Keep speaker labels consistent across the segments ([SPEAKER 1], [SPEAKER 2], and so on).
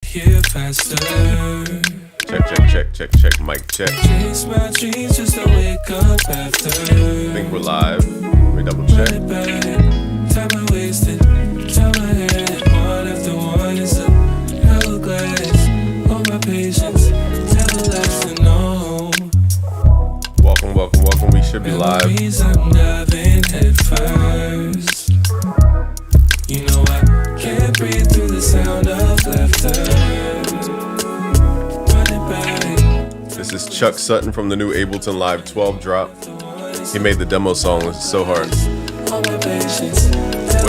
[SPEAKER 1] here faster.
[SPEAKER 2] Check, mic check.
[SPEAKER 1] Chase my dreams just to wake up after.
[SPEAKER 2] I think we're live. Let me double check.
[SPEAKER 1] Run it back, time I wasted, time I had. One after one is a hourglass. All my patience, never lasting, no.
[SPEAKER 2] Welcome. We should be live.
[SPEAKER 1] Memories I'm diving head first. You know I can't breathe through the sound of laughter.
[SPEAKER 2] This is Chuck Sutton from the new Ableton Live 12 drop. He made the demo song. This is so hard. What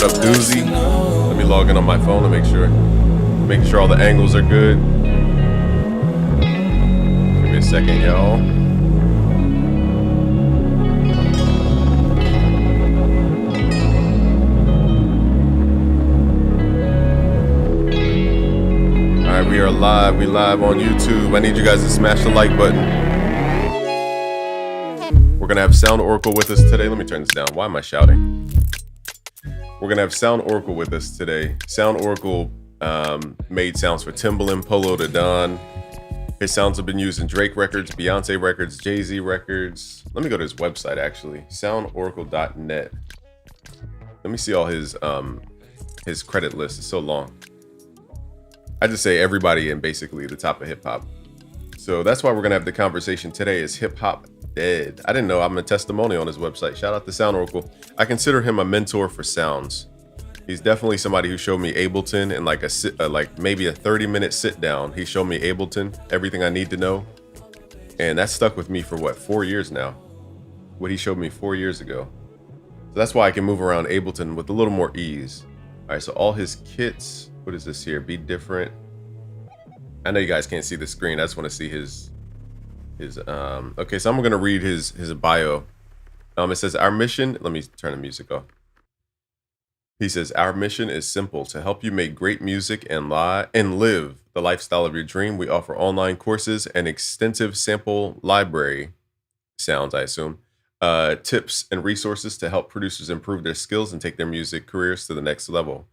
[SPEAKER 2] up, Doozy? Let me log in on my phone to make sure all the angles are good. Give me a second, y'all. We are live. We live on YouTube. I need you guys to smash the like button. We're gonna have Sound Oracle with us today. Let me turn this down. Why am I shouting? We're gonna have Sound Oracle with us today. Sound Oracle made sounds for Timbaland, Polo da Don. His sounds have been used in Drake records, Beyonce records, Jay-Z records. Let me go to his website actually, soundoracle.net. Let me see all his credit list. It's so long. I just say everybody in basically the top of hip hop. So that's why we're gonna have the conversation today. Is hip hop dead? I didn't know. I'm a testimonial on his website. Shout out to Sound Oracle. I consider him a mentor for sounds. He's definitely somebody who showed me Ableton in like maybe a 30-minute sit down. He showed me Ableton, everything I need to know, and that stuck with me for 4 years now. What he showed me 4 years ago. So that's why I can move around Ableton with a little more ease. All right, so all his kits. What is this here? Be different. I know you guys can't see the screen. I just want to see his okay, so I'm gonna read his bio. It says our mission. Let me turn the music off. He says our mission is simple: to help you make great music and live the lifestyle of your dream. We offer online courses and extensive sample library sounds, I assume, tips and resources to help producers improve their skills and take their music careers to the next level.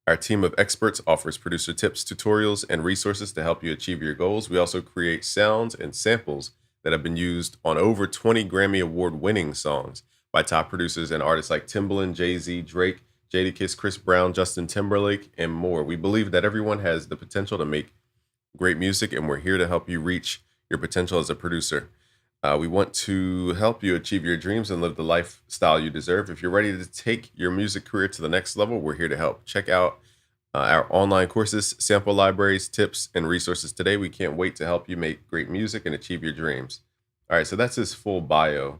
[SPEAKER 2] Our team of experts offers producer tips, tutorials, and resources to help you achieve your goals. We also create sounds and samples that have been used on over 20 Grammy Award-winning songs by top producers and artists like Timbaland, Jay-Z, Drake, Jadakiss, Chris Brown, Justin Timberlake, and more. We believe that everyone has the potential to make great music, and we're here to help you reach your potential as a producer. We want to help you achieve your dreams and live the lifestyle you deserve. If you're ready to take your music career to the next level, we're here to help. Check out our online courses, sample libraries, tips, and resources today. We can't wait to help you make great music and achieve your dreams. All right, so that's his full bio.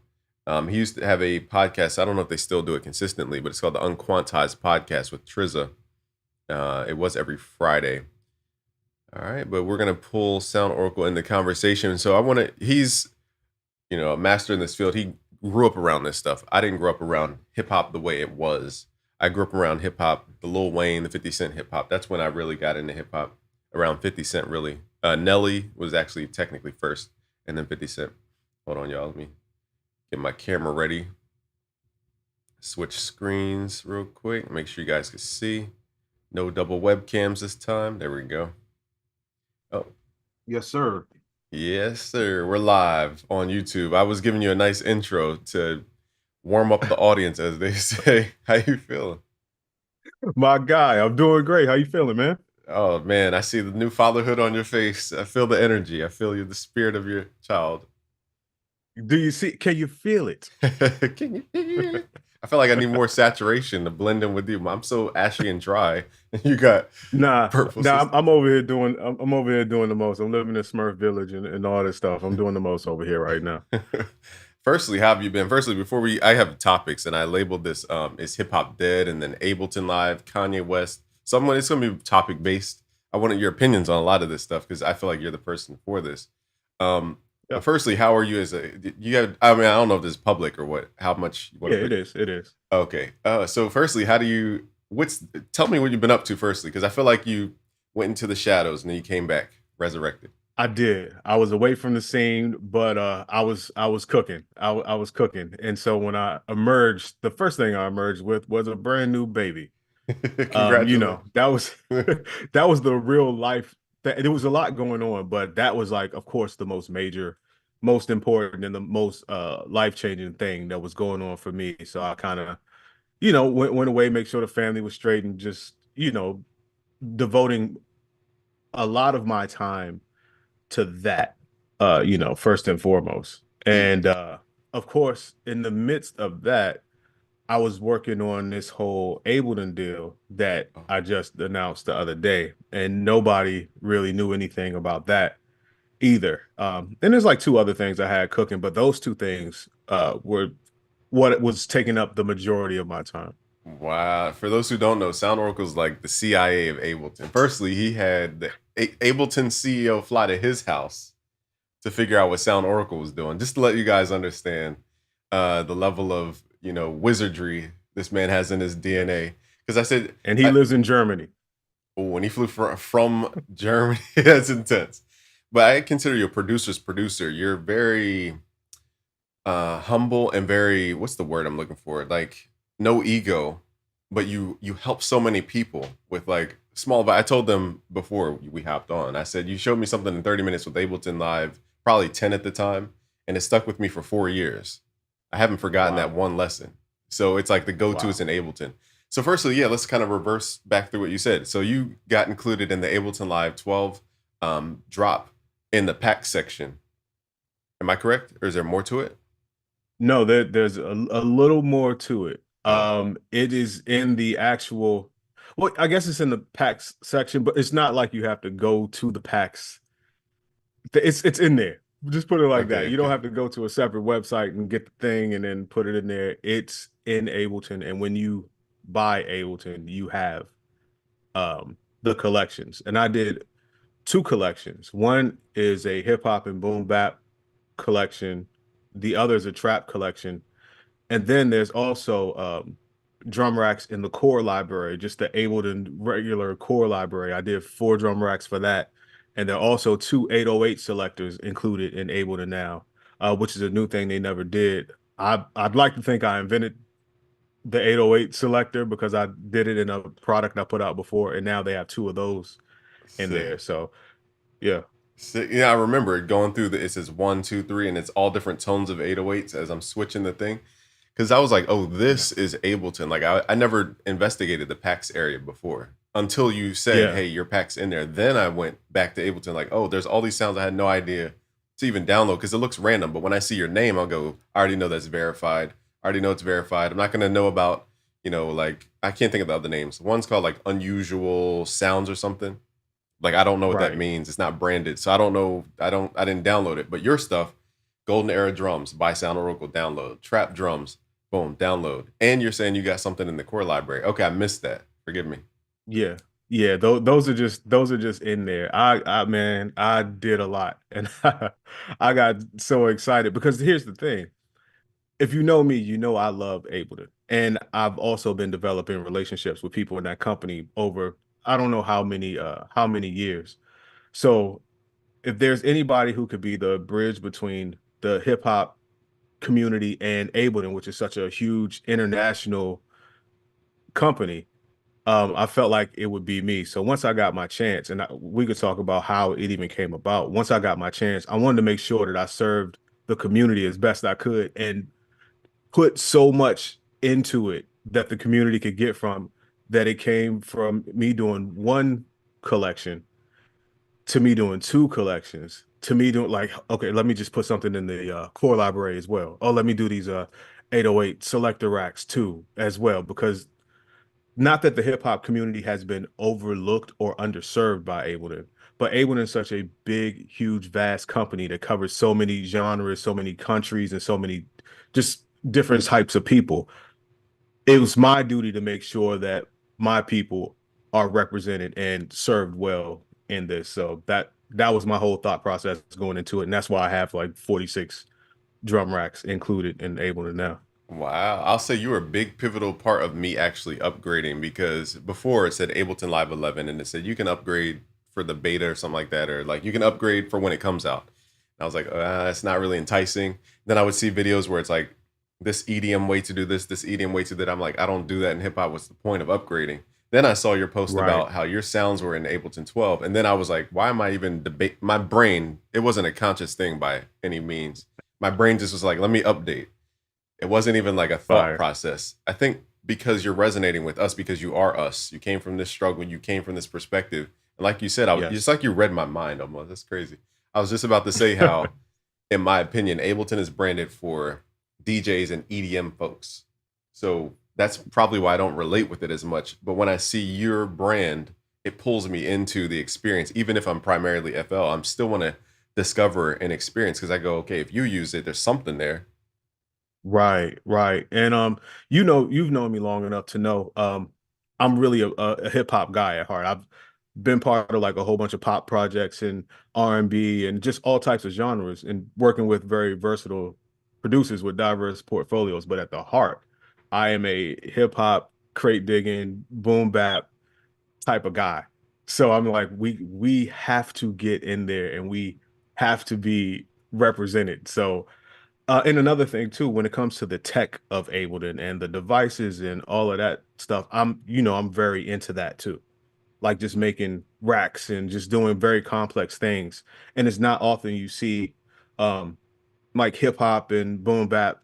[SPEAKER 2] He used to have a podcast. I don't know if they still do it consistently, but it's called the Unquantized Podcast with Trizza. It was every Friday. All right, but we're going to pull Sound Oracle in the conversation. So he's a master in this field. He grew up around this stuff. I didn't grow up around hip hop the way it was. I grew up around hip hop, the Lil Wayne, the 50 Cent hip hop. That's when I really got into hip hop, around 50 Cent really. Nelly was actually technically first, and then 50 Cent. Hold on, y'all. Let me get my camera ready. Switch screens real quick. Make sure you guys can see. No double webcams this time. There we go. Oh.
[SPEAKER 3] Yes, sir.
[SPEAKER 2] Yes, sir. We're live on YouTube. I was giving you a nice intro to warm up the audience, as they say. How you feeling?
[SPEAKER 3] My guy, I'm doing great. How you feeling, man?
[SPEAKER 2] Oh, man, I see the new fatherhood on your face. I feel the energy. I feel the spirit of your child.
[SPEAKER 3] Can you feel it?
[SPEAKER 2] Can you feel it? I feel like I need more saturation to blend in with you. I'm so ashy and dry. You got purple.
[SPEAKER 3] I'm over here doing the most. I'm living in Smurf Village and all this stuff. I'm doing the most over here right now.
[SPEAKER 2] Firstly, how have you been? Firstly, I have topics, and I labeled this is hip hop dead, and then Ableton Live, Kanye West. So it's gonna be topic based. I wanted your opinions on a lot of this stuff because I feel like you're the person for this. But firstly, how are you I don't know if this is public or what. How much?
[SPEAKER 3] It is.
[SPEAKER 2] Okay. So firstly, tell me what you've been up to firstly, because I feel like you went into the shadows and then you came back resurrected.
[SPEAKER 3] I did. I was away from the scene, but I was cooking. I was cooking, and so when I emerged, the first thing I emerged with was a brand new baby.
[SPEAKER 2] Congratulations.
[SPEAKER 3] That was that was the real life there was a lot going on, but that was like, of course, the most major, most important, and the most life-changing thing that was going on for me. So I kind of, went away, make sure the family was straight, and just, devoting a lot of my time to that, first and foremost. And of course, in the midst of that, I was working on this whole Ableton deal that
[SPEAKER 2] Oh,
[SPEAKER 3] I just announced the other day, and nobody really knew anything about that either. And there's like two other things I had cooking, but those two things were what was taking up the majority of my time.
[SPEAKER 2] wow. For those who don't know, Sound Oracle's like the CIA of Ableton. Firstly, he had the Ableton CEO fly to his house to figure out what Sound Oracle was doing, just to let you guys understand the level of wizardry this man has in his DNA. Because I said,
[SPEAKER 3] And he lives in Germany.
[SPEAKER 2] when he flew from Germany, that's intense. But I consider you a producer's producer. You're very humble and very, what's the word I'm looking for? Like no ego, but you help so many people with like small. I told them before we hopped on, I said, you showed me something in 30 minutes with Ableton Live, probably 10 at the time, and it stuck with me for 4 years. I haven't forgotten
[SPEAKER 3] Wow.
[SPEAKER 2] that one lesson. So it's like the go-to is in Ableton. So firstly, yeah, let's kind of reverse back through what you said. So you got included in the Ableton Live 12 drop in the pack section. Am I correct? Or is there more to it?
[SPEAKER 3] No, there's a little more to it.
[SPEAKER 2] Oh,
[SPEAKER 3] It is in the actual, well, I guess it's in the packs section, but it's not like you have to go to the packs. It's in there. Just put it like that.
[SPEAKER 2] okay,
[SPEAKER 3] You don't
[SPEAKER 2] okay.
[SPEAKER 3] have to go to a separate website and get the thing and then put it in there. It's in Ableton, and when you buy Ableton, you have the collections. And I did two collections. One is a hip hop and boom bap collection. The other is a trap collection. And then there's also drum racks in the core library, just the Ableton regular core library. I did 4 drum racks for that. And there are also 2 808 selectors included in Ableton now, which is a new thing they never did. I'd like to think I invented the 808 selector because I did it in a product I put out before, and now they have 2 of those in there.
[SPEAKER 2] Sick.
[SPEAKER 3] So yeah.
[SPEAKER 2] Sick. Yeah, I remember it going through it says 1, 2, 3, and it's all different tones of 808s as I'm switching the thing. Because I was like, oh,
[SPEAKER 3] Yeah.
[SPEAKER 2] this is Ableton. Like I never investigated the PAX area before until you said,
[SPEAKER 3] Yeah.
[SPEAKER 2] hey, your PAX in there. Then I went back to Ableton, like, oh, there's all these sounds I had no idea to even download because it looks random. But when I see your name, I'll go, I already know that's verified. I already know it's verified. I'm not gonna know about, like I can't think of the other names. One's called like unusual sounds or something. Like I don't know what that
[SPEAKER 3] Right.
[SPEAKER 2] means. It's not branded. So I don't know. I didn't download it. But your stuff, Golden Era drums by Sound Oracle, download. Trap drums, boom, download. And you're saying you got something in the core library. Okay, I missed that. Forgive me.
[SPEAKER 3] Yeah. Yeah, those are just in there. Man, I did a lot, and I got so excited because here's the thing. If you know me, you know I love Ableton. And I've also been developing relationships with people in that company over I don't know how many years. So if there's anybody who could be the bridge between the hip hop community and Ableton, which is such a huge international company, I felt like it would be me. So once I got my chance, and we could talk about how it even came about. Once I got my chance, I wanted to make sure that I served the community as best I could and put so much into it that the community could get from that it came from me doing one collection to me doing 2 collections to me doing like, okay, let me just put something in the core library as well. Oh, let me do these 808 selector racks too as well, because not that the hip hop community has been overlooked or underserved by Ableton, but Ableton is such a big, huge, vast company that covers so many genres, so many countries, and so many just different types of people. It was my duty to make sure that my people are represented and served well in this. So that was my whole thought process going into it, and that's why I have like 46 drum racks included in Ableton now.
[SPEAKER 2] Wow. I'll say you were a big pivotal part of me actually upgrading because before it said Ableton Live 11 and it said you can upgrade for the beta or something like that, or like you can upgrade for when it comes out. And I was like, it's not really enticing. Then I would see videos where it's like this EDM way to do this EDM way to that. I'm like, I don't do that in hip hop. What's the point of upgrading? Then I saw your post
[SPEAKER 3] Right.
[SPEAKER 2] about how your sounds were in Ableton 12, and then I was like, why am I even debate? My brain, it wasn't a conscious thing by any means. My brain just was like, let me update. It wasn't even like a thought
[SPEAKER 3] Fire.
[SPEAKER 2] process. I think because you're resonating with us, because you are us. You came from this struggle. You came from this perspective. And like you said, I was just
[SPEAKER 3] Yes.
[SPEAKER 2] like you read my mind almost. That's crazy. I was just about to say how, in my opinion, Ableton is branded for DJs and EDM folks. So that's probably why I don't relate with it as much. But when I see your brand, it pulls me into the experience. Even if I'm primarily FL, I'm still want to discover and experience because I go, okay, if you use it, there's something there.
[SPEAKER 3] Right, right. And you know, you've known me long enough to know I'm really a hip hop guy at heart. I've been part of like a whole bunch of pop projects and R&B and just all types of genres and working with very versatile producers with diverse portfolios. But at the heart, I am a hip hop, crate digging, boom bap type of guy. So I'm like, we have to get in there and we have to be represented. So and another thing too, when it comes to the tech of Ableton and the devices and all of that stuff, I'm very into that too. Like just making racks and just doing very complex things. And it's not often you see um like hip hop and boom bap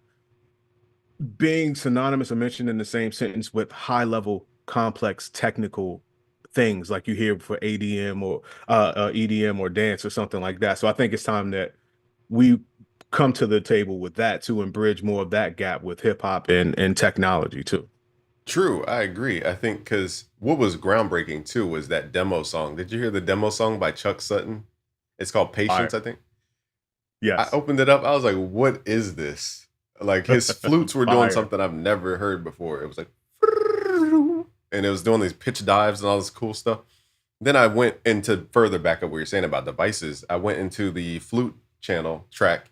[SPEAKER 3] being synonymous or mentioned in the same sentence with high level complex technical things like you hear for ADM or EDM or dance or something like that. So I think it's time that we come to the table with that too and bridge more of that gap with hip hop and technology too.
[SPEAKER 2] True, I agree. I think because what was groundbreaking too was that demo song. Did you hear the demo song by Chuck Sutton? It's called Patience,
[SPEAKER 3] Fire.
[SPEAKER 2] I think. I
[SPEAKER 3] Yes.
[SPEAKER 2] opened it up. I was like, what is this? Like his flutes were doing
[SPEAKER 3] Fire.
[SPEAKER 2] something I've never heard before. It was like, and it was doing these pitch dives and all this cool stuff. Then I went into further back up what you're saying about devices. I went into the flute channel track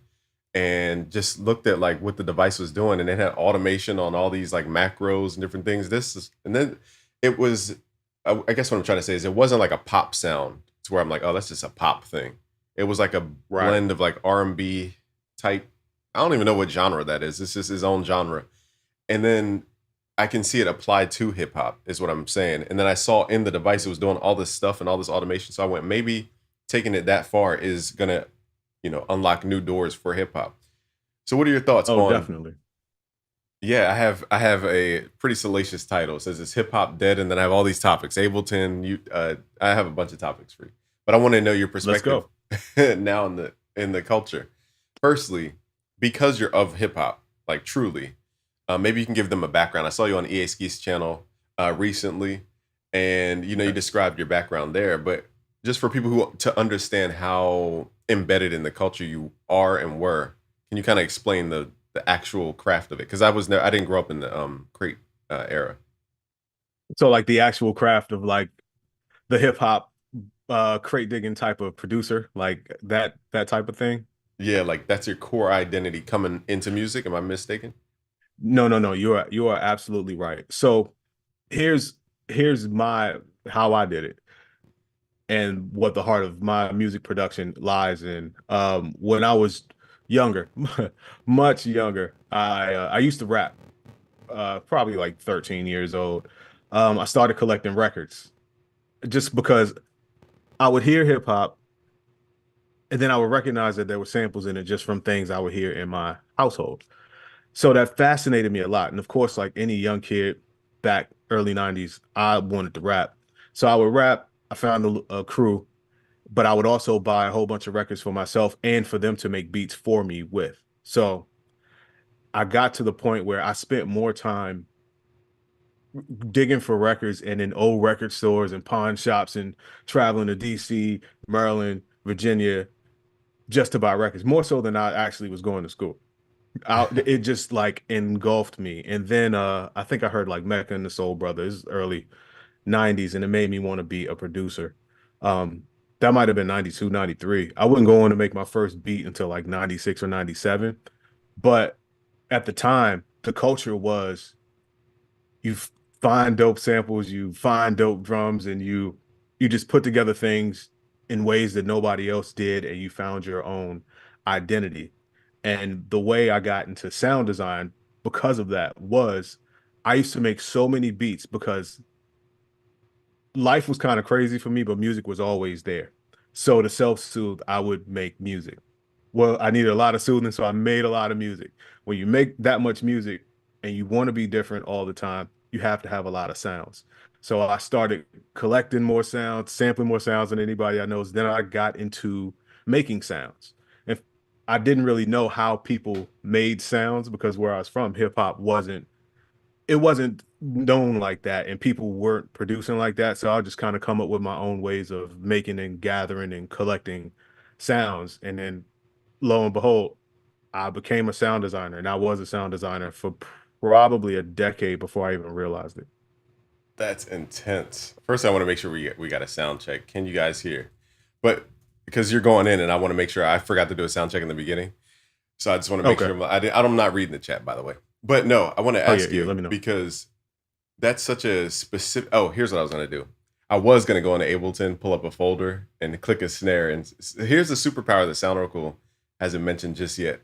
[SPEAKER 2] and just looked at like what the device was doing, and it had automation on all these like macros and different things. This is, and then it was. I guess what I'm trying to say is it wasn't like a pop sound to where I'm like, oh, that's just a pop thing. It was like a
[SPEAKER 3] Right.
[SPEAKER 2] blend of like R&B type. I don't even know what genre that is. It's just his own genre. And then I can see it applied to hip hop, is what I'm saying. And then I saw in the device it was doing all this stuff and all this automation. So I went, maybe taking it that far is gonna, unlock new doors for hip hop. So what are your thoughts
[SPEAKER 3] Oh,
[SPEAKER 2] on?
[SPEAKER 3] definitely.
[SPEAKER 2] Yeah, I have a pretty salacious title. It says it's hip hop dead, and then I have all these topics. Ableton, I have a bunch of topics for you, but I want to know your
[SPEAKER 3] Let's
[SPEAKER 2] perspective
[SPEAKER 3] go.
[SPEAKER 2] now in the culture. Firstly, because you're of hip hop, like truly, maybe you can give them a background. I saw you on EA Ski's channel recently, and you
[SPEAKER 3] Okay.
[SPEAKER 2] described your background there. But just for people who to understand how embedded in the culture you are and were, can you kind of explain the actual craft of it? Because I didn't grow up in the crate era.
[SPEAKER 3] So like the actual craft of like the hip hop crate digging type of producer, like that type of thing.
[SPEAKER 2] Yeah, like that's your core identity coming into music. Am I mistaken?
[SPEAKER 3] No, no, no. You are absolutely right. So here's here's my how I did it and what the heart of my music production lies in. When I was younger, much younger, I used to rap. Probably like 13 years old. I started collecting records just because I would hear hip hop and then I would recognize that there were samples in it just from things I would hear in my household. So that fascinated me a lot. And of course, like any young kid back early 90s, I wanted to rap. So I would rap. I found a crew, but I would also buy a whole bunch of records for myself and for them to make beats for me with. So I got to the point where I spent more time digging for records and in old record stores and pawn shops and traveling to DC, Maryland, Virginia just to buy records, more so than I actually was going to school. It just like engulfed me. And then I think I heard like Mecca and the Soul Brothers early 90s and it made me want to be a producer. Um that might have been 92, 93. I wouldn't go on to make my first beat until like 96 or 97. But at the time, the culture was you find dope samples, you find dope drums, and you just put together things in ways that nobody else did, and you found your own identity. And the way I got into sound design because of that was I used to make so many beats because life was kind of crazy for me, but music was always there. So to self-soothe, I would make music. Well, I needed a lot of soothing, so I made a lot of music. When you make that much music and you want to be different all the time, you have to have a lot of sounds. So I started collecting more sounds, sampling more sounds than anybody I know. Then I got into making sounds. And I didn't really know how people made sounds because where I was from, hip hop wasn't known like that and people weren't producing like that. So I'll just kind of come up with my own ways of making and gathering and collecting sounds. And then lo and behold, I became a sound designer and I was a sound designer for probably a decade before I even realized it.
[SPEAKER 2] That's intense. First, I want to make sure we got a sound check. Can you guys hear? But because you're going in, and I want to make sure I forgot to do a sound check in the beginning, so I just want to make
[SPEAKER 3] Okay.
[SPEAKER 2] sure I'm not reading the chat, by the way. But no, I want to
[SPEAKER 3] Oh yeah,
[SPEAKER 2] ask
[SPEAKER 3] yeah.
[SPEAKER 2] you
[SPEAKER 3] Let me know.
[SPEAKER 2] because that's such a specific. Oh, here's what I was gonna do. I was gonna go into Ableton, pull up a folder, and click a snare. And here's the superpower that Sound Oracle hasn't mentioned just yet.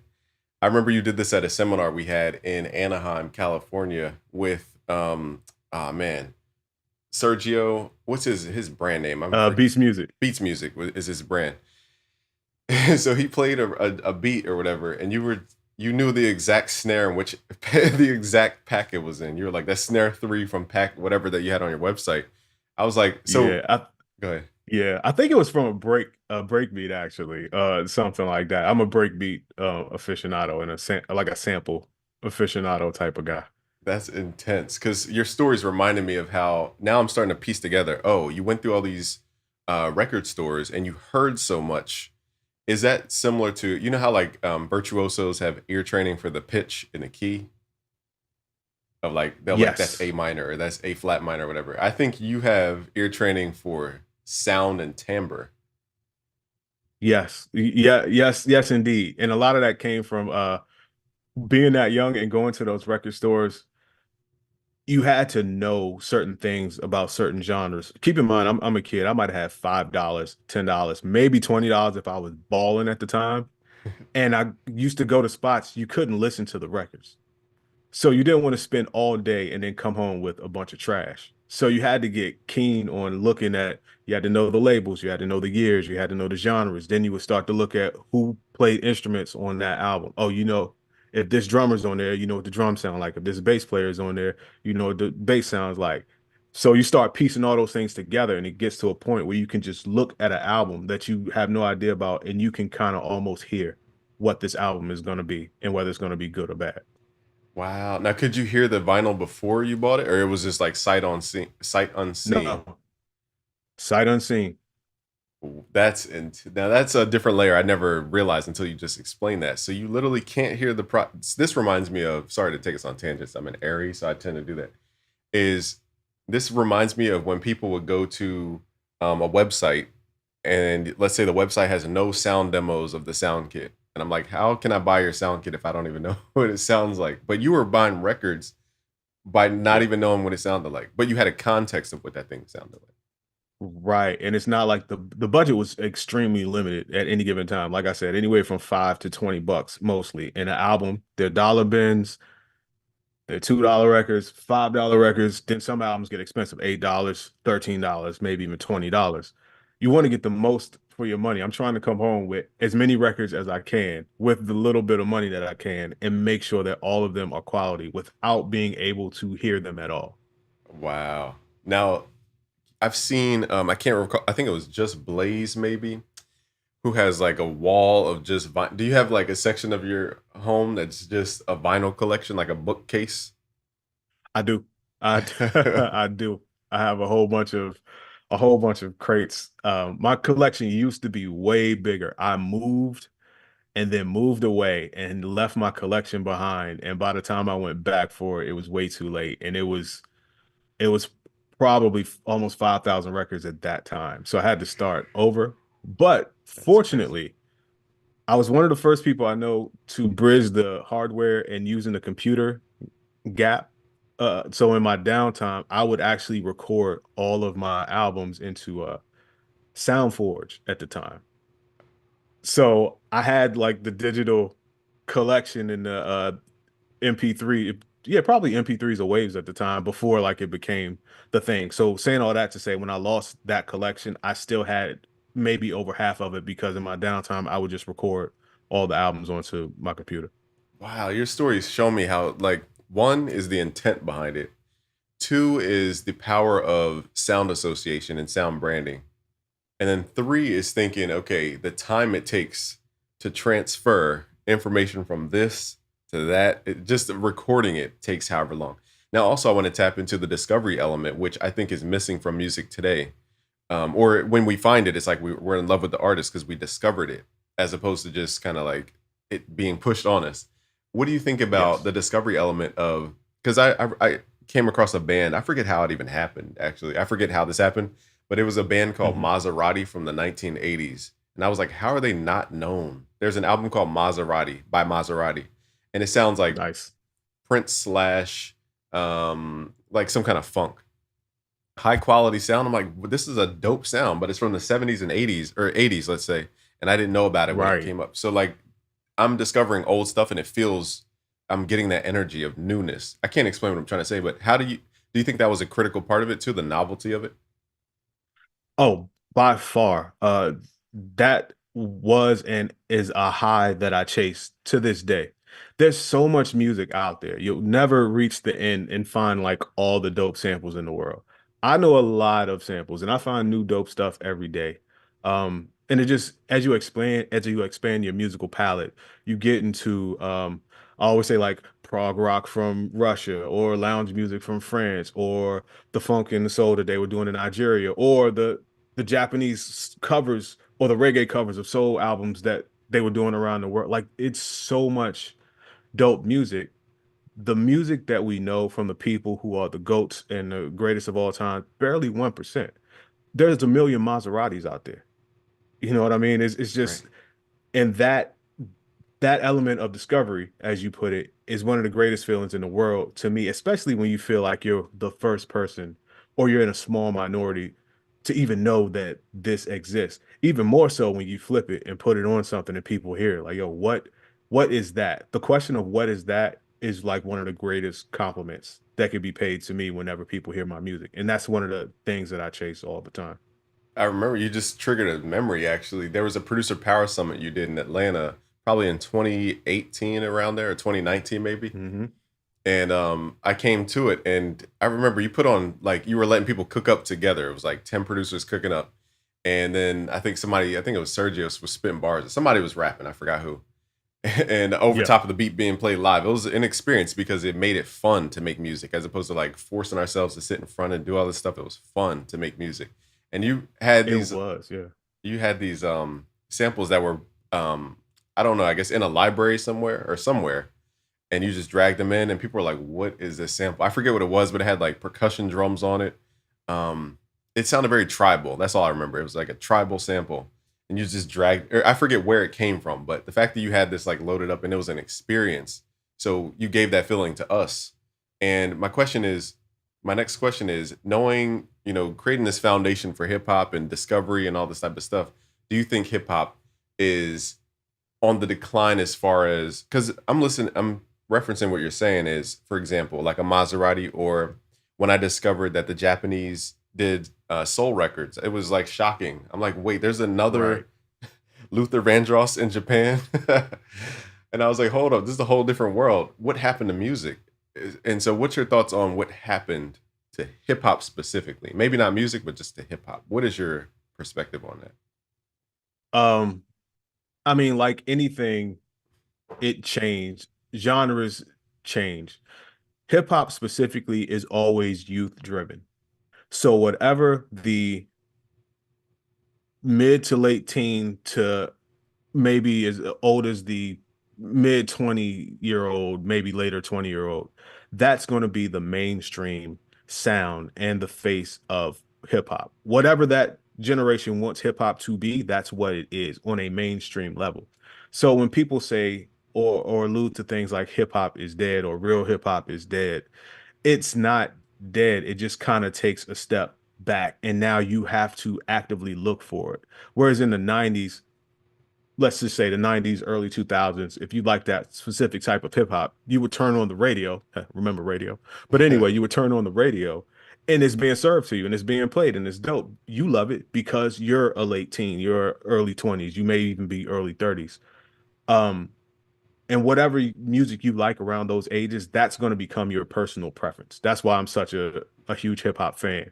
[SPEAKER 2] I remember you did this at a seminar we had in Anaheim, California, with oh man, Sergio. What's his brand name?
[SPEAKER 3] Beats music.
[SPEAKER 2] Beats Music is his brand. So he played a beat or whatever, and you knew the exact snare in which the exact pack it was in. You were like, that's snare 3 from pack whatever that you had on your website. I was like, so
[SPEAKER 3] Yeah, I,
[SPEAKER 2] go ahead.
[SPEAKER 3] yeah. I think it was from a break beat actually, something like that. I'm a break beat aficionado and like a sample aficionado type of guy.
[SPEAKER 2] That's intense because your stories reminded me of how now I'm starting to piece together. Oh, you went through all these record stores and you heard so much. Is that similar to, you know how like virtuosos have ear training for the pitch and the key of like they'll like that's
[SPEAKER 3] Yes.
[SPEAKER 2] A minor or that's A flat minor or whatever. I think you have ear training for sound and timbre.
[SPEAKER 3] Yes. Yeah, yes, indeed. And a lot of that came from being that young and going to those record stores. You had to know certain things about certain genres. Keep in mind, I'm a kid. I might have had $5, $10, maybe $20 if I was balling at the time. And I used to go to spots you couldn't listen to the records. So you didn't want to spend all day and then come home with a bunch of trash. So you had to get keen on looking at, you had to know the labels, you had to know the years, you had to know the genres. Then you would start to look at who played instruments on that album. Oh, if this drummer's on there, you know what the drums sound like. If this bass player is on there, you know what the bass sounds like. So you start piecing all those things together, and it gets to a point where you can just look at an album that you have no idea about, and you can kind of almost hear what this album is going to be and whether it's going to be good or bad.
[SPEAKER 2] Wow. Now, could you hear the vinyl before you bought it, or it was just like sight unseen?
[SPEAKER 3] No, sight unseen.
[SPEAKER 2] Now that's a different layer I never realized until you just explained that. So you literally can't hear this reminds me of, sorry to take us on tangents. I'm an Aries, so I tend to do that. Is this reminds me of when people would go to a website and let's say the website has no sound demos of the sound kit. And I'm like, how can I buy your sound kit if I don't even know what it sounds like? But you were buying records by not even knowing what it sounded like, but you had a context of what that thing sounded like.
[SPEAKER 3] Right. And it's not like the budget was extremely limited at any given time. Like I said, anywhere from $5 to $20 mostly. And an album, they're dollar bins, they're $2 records, $5 records. Then some albums get expensive, $8, $13, maybe even $20. You want to get the most for your money. I'm trying to come home with as many records as I can with the little bit of money that I can and make sure that all of them are quality without being able to hear them at all.
[SPEAKER 2] Wow. Now I've seen I can't recall, I think it was just Blaze maybe, who has like a wall of just do you have like a section of your home that's just a vinyl collection, like a bookcase?
[SPEAKER 3] I do. I I do. I have a whole bunch of crates. My collection used to be way bigger. I moved and then moved away and left my collection behind. And by the time I went back for it, it was way too late. And it was probably almost 5,000 records at that time. So I had to start over. But
[SPEAKER 2] That's crazy.
[SPEAKER 3] fortunately, I was one of the first people I know to bridge the hardware and using the computer gap. So in my downtime, I would actually record all of my albums into SoundForge at the time. So I had like the digital collection in the MP3. yeah, probably MP3s or waves at the time before like it became the thing. So saying all that to say, when I lost that collection, I still had maybe over half of it because in my downtime I would just record all the albums onto my computer.
[SPEAKER 2] Wow, your stories show me how, like, one is the intent behind it. Two is the power of sound association and sound branding. And then three is thinking, okay, the time it takes to transfer information from this to that, just recording it takes however long. Now, also, I want to tap into the discovery element, which I think is missing from music today. Or when we find it, it's like we're in love with the artist because we discovered it, as opposed to just kind of like it being pushed on us. What do you think about
[SPEAKER 3] Yes.
[SPEAKER 2] the discovery element of? Because I came across a band. I forget how it even happened. Actually, I forget how this happened, but it was a band called
[SPEAKER 3] Mhm.
[SPEAKER 2] Maserati from the 1980s, and I was like, how are they not known? There's an album called Maserati by Maserati, and it sounds like
[SPEAKER 3] Nice.
[SPEAKER 2] Prince slash like some kind of funk, high quality sound. I'm like, "Well, this is a dope sound, but it's from the 70s and 80s or 80s, let's say, and I didn't know about it when it
[SPEAKER 3] Right.
[SPEAKER 2] came up. So like I'm discovering old stuff and it feels I'm getting that energy of newness. I can't explain what I'm trying to say, but how do you think that was a critical part of it too, the novelty of it?
[SPEAKER 3] Oh, by far. That was and is a high that I chase to this day. There's so much music out there. You'll never reach the end and find like all the dope samples in the world. I know a lot of samples and I find new dope stuff every day. And it just as you expand your musical palette, you get into I always say like prog rock from Russia or lounge music from France or the funk and the soul that they were doing in Nigeria or the Japanese covers or the reggae covers of soul albums that they were doing around the world. Like it's so much dope music. The music that we know from the people who are the goats and the greatest of all time, barely 1%. There's a million Maseratis out there. You know what I mean? It's
[SPEAKER 2] Right.
[SPEAKER 3] just and that element of discovery, as you put it, is one of the greatest feelings in the world to me, especially when you feel like you're the first person or you're in a small minority to even know that this exists. Even more so when you flip it and put it on something and people hear like, yo, what is that? The question of what is that is like one of the greatest compliments that could be paid to me whenever people hear my music. And that's one of the things that I chase all the time.
[SPEAKER 2] I remember you just triggered a memory actually. There was a producer power summit you did in Atlanta, probably in 2018 around there, or 2019 maybe.
[SPEAKER 3] Hmm.
[SPEAKER 2] And I came to it and I remember you put on, like, you were letting people cook up together. It was like 10 producers cooking up. And then I think it was Sergio was spitting bars. Somebody was rapping, I forgot who. And over
[SPEAKER 3] Yeah,
[SPEAKER 2] top of the beat being played live. It was an experience because it made it fun to make music as opposed to like forcing ourselves to sit in front and do all this stuff. It was fun to make music. And
[SPEAKER 3] it was. Yeah.
[SPEAKER 2] you had these samples that were um I don't know, I guess in a library somewhere or somewhere, and you just dragged them in and people were like, what is this sample? I forget what it was, but it had like percussion drums on it. It sounded very tribal. That's all I remember. It was like a tribal sample. And you just dragged, or I forget where it came from, but the fact that you had this like loaded up and it was an experience. So you gave that feeling to us. And my next question is, knowing, creating this foundation for hip hop and discovery and all this type of stuff, do you think hip hop is on the decline as far as, because I'm referencing what you're saying is, for example, like a Maserati, or when I discovered that the Japanese did soul records, it was like shocking. I'm like, wait, there's
[SPEAKER 3] Right.
[SPEAKER 2] another Luther Vandross in Japan. And I was like, hold up, this is a whole different world. What happened to music? And so, what's your thoughts on what happened to hip hop specifically? Maybe not music, but just to hip hop. What is your perspective on that?
[SPEAKER 3] Um, I mean, like anything, it changed. Genres change. Hip hop specifically is always youth driven. So whatever the mid to late teen to maybe as old as the mid 20-year old, maybe later 20-year old, that's going to be the mainstream sound and the face of hip hop. Whatever that generation wants hip hop to be, that's what it is on a mainstream level. So when people say or allude to things like hip hop is dead or real hip hop is dead, it's not dead. It just kind of takes a step back and now you have to actively look for it. Whereas in the 90s, let's just say the 90s, early 2000s, if you like that specific type of hip hop, you would turn on the radio. Remember radio? But anyway, you would turn on the radio and it's being served to you and it's being played and it's dope. You love it because you're a late teen, you're early 20s, you may even be early 30s. Um, and whatever music you like around those ages, that's going to become your personal preference. That's why I'm such a huge hip hop fan.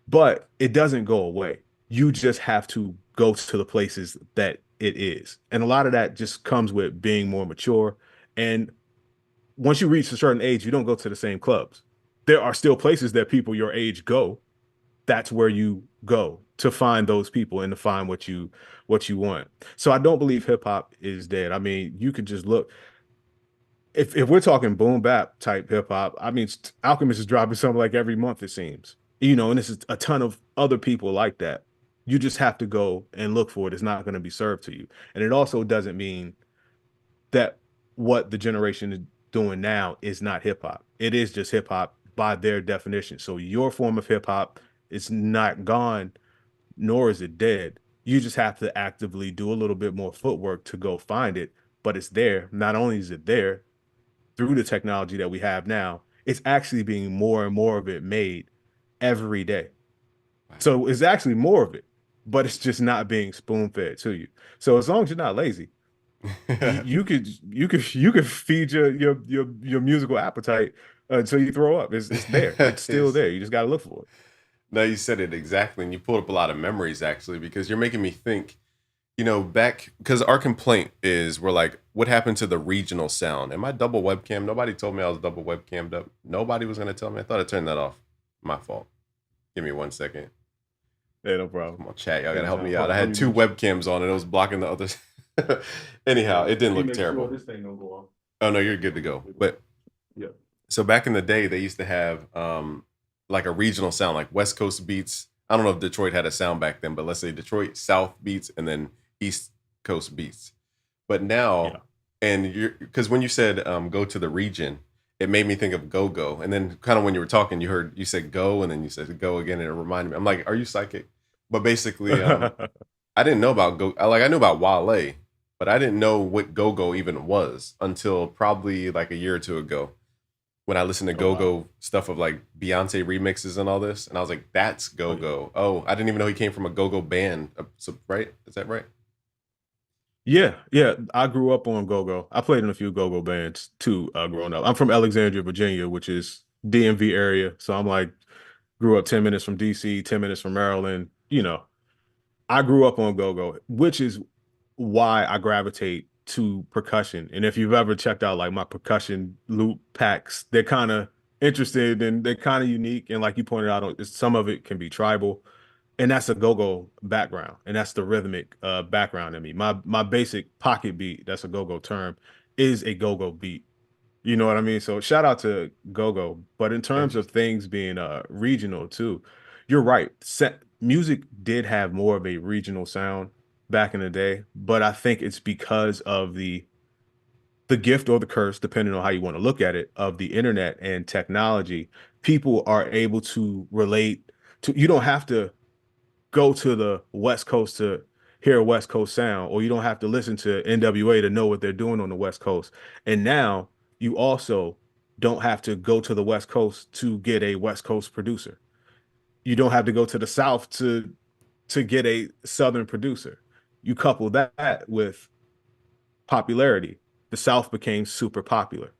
[SPEAKER 3] But it doesn't go away. You just have to go to the places that it is. And a lot of that just comes with being more mature. And once you reach a certain age, you don't go to the same clubs. There are still places that people your age go. That's where you go to find those people and to find what you want. So I don't believe hip hop is dead. I mean, you could just look. If we're talking boom bap type hip hop, I mean, Alchemist is dropping something like every month, it seems. And this is a ton of other people like that. You just have to go and look for it. It's not going to be served to you. And it also doesn't mean that what the generation is doing now is not hip hop. It is just hip hop by their definition. So your form of hip hop is not gone, nor is it dead. You just have to actively do a little bit more footwork to go find it, but it's there. Not only is it there through the technology that we have now, it's actually being more and more of it made every day. So it's actually more of it, but it's just not being spoon fed to you. So as long as you're not lazy, you could feed your musical appetite until you throw up. It's there. It's still there. You just got to look for it.
[SPEAKER 2] No, you said it exactly, and you pulled up a lot of memories actually, because you're making me think. Back because our complaint is we're like, what happened to the regional sound? Am I double webcam? Nobody told me I was double webcammed up. Nobody was gonna tell me. I thought I turned that off. My fault. Give me 1 second.
[SPEAKER 3] Yeah, no problem.
[SPEAKER 2] Come on, chat. Y'all gotta help me out. I had two webcams on and it was blocking the others. Anyhow, it didn't look terrible.
[SPEAKER 3] This thing don't go off.
[SPEAKER 2] Oh no, you're good to go. But
[SPEAKER 3] yeah.
[SPEAKER 2] So back in the day, they used to have like a regional sound, like West Coast beats. I don't know if Detroit had a sound back then, but let's say Detroit South beats and then East Coast beats. But now, and because when you said go to the region, it made me think of go go. And then kind of when you were talking, you said go, and then you said go again, and it reminded me. I'm like, are you psychic? But basically, I didn't know about go. I knew about Wale, but I didn't know what go go even was until probably like a year or two ago, when I listened to go-go stuff of like Beyonce remixes and all this. And I was like, that's go-go. Oh, I didn't even know he came from a go-go band. So, right? Is that right?
[SPEAKER 3] Yeah. I grew up on go-go. I played in a few go-go bands too, growing up. I'm from Alexandria, Virginia, which is DMV area. So I'm like, grew up 10 minutes from DC, 10 minutes from Maryland. I grew up on go-go, which is why I gravitate to percussion. And if you've ever checked out like my percussion loop packs, they're kind of interested and they're kind of unique. And like you pointed out, some of it can be tribal, and that's a go-go background, and that's the rhythmic background in me. My basic pocket beat, that's a go-go term, is a go-go beat. You know what I mean? So shout out to go-go. But in terms of things being regional too, you're right. Music did have more of a regional sound back in the day, but I think it's because of the gift or the curse, depending on how you want to look at it, of the internet and technology. People are able to relate to. You don't have to go to the West Coast to hear a West Coast sound, or you don't have to listen to NWA to know what they're doing on the West Coast. And now you also don't have to go to the West Coast to get a West Coast producer. You don't have to go to the South to get a Southern producer. You couple that with popularity, the South became super popular.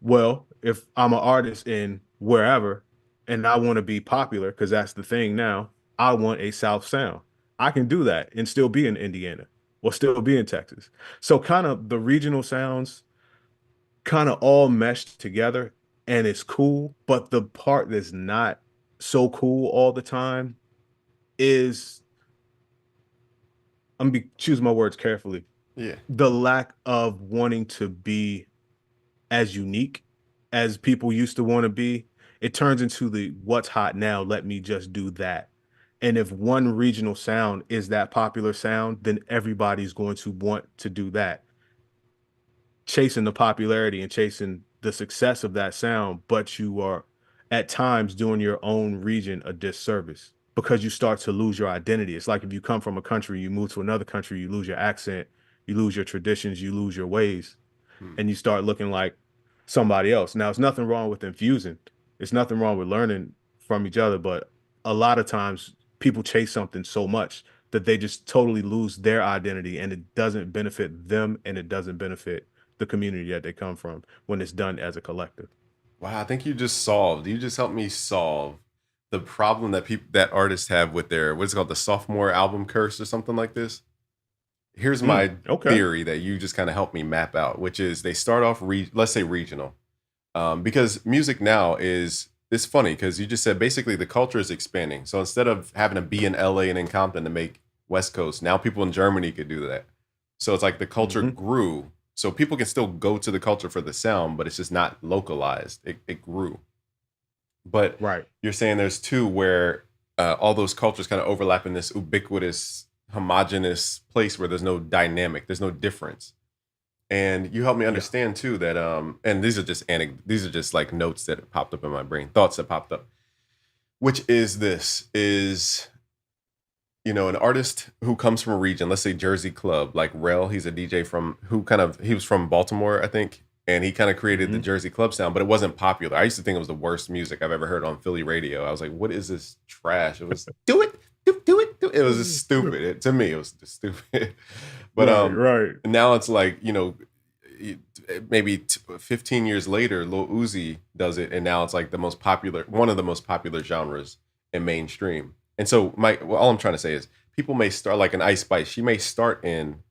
[SPEAKER 3] Well, if I'm an artist in wherever and I want to be popular, because that's the thing now, I want a South sound. I can do that and still be in Indiana or still be in Texas. So kind of the regional sounds kind of all meshed together, and it's cool. But the part that's not so cool all the time is, I'm gonna choose my words carefully.
[SPEAKER 2] Yeah.
[SPEAKER 3] The lack of wanting to be as unique as people used to want to be. It turns into the what's hot now, let me just do that. And if one regional sound is that popular sound, then everybody's going to want to do that. Chasing the popularity and chasing the success of that sound, but you are at times doing your own region a disservice because you start to lose your identity. It's like if you come from a country, you move to another country, you lose your accent, you lose your traditions, you lose your ways,
[SPEAKER 2] Hmm.
[SPEAKER 3] and you start looking like somebody else. Now, it's nothing wrong with infusing. It's nothing wrong with learning from each other, but a lot of times people chase something so much that they just totally lose their identity, and it doesn't benefit them and it doesn't benefit the community that they come from when it's done as a collective.
[SPEAKER 2] Wow, I think you just helped me solve the problem that people that artists have with their what's it called, the sophomore album curse or something like this. Here's my
[SPEAKER 3] Okay.
[SPEAKER 2] theory that you just kind of helped me map out, which is they start off let's say regional. Because music now is it's funny because you just said basically the culture is expanding. So instead of having to be in LA and in Compton to make West Coast, now people in Germany could do that. So it's like the culture
[SPEAKER 3] Hmm.
[SPEAKER 2] grew. So people can still go to the culture for the sound, but it's just not localized. It grew. But
[SPEAKER 3] Right.
[SPEAKER 2] you're saying there's two where all those cultures kind of overlap in this ubiquitous, homogenous place where there's no dynamic, there's no difference. And you helped me
[SPEAKER 3] Yeah.
[SPEAKER 2] understand too that and these are just like notes that popped up in my brain, thoughts that popped up, which is this is an artist who comes from a region, let's say Jersey Club, like Rel, he's a DJ from he was from Baltimore, I think, and he kind of created the
[SPEAKER 3] Hmm.
[SPEAKER 2] Jersey Club sound, but it wasn't popular. I used to think it was the worst music I've ever heard on Philly radio. I was like, what is this trash? It was do it, do it, do it. It was just stupid. To me, it was just stupid. But
[SPEAKER 3] Right. Right.
[SPEAKER 2] now it's like, maybe 15 years later, Lil Uzi does it, and now it's like one of the most popular genres in mainstream. And so, all I'm trying to say is, people may start like an Ice Spice. She may start in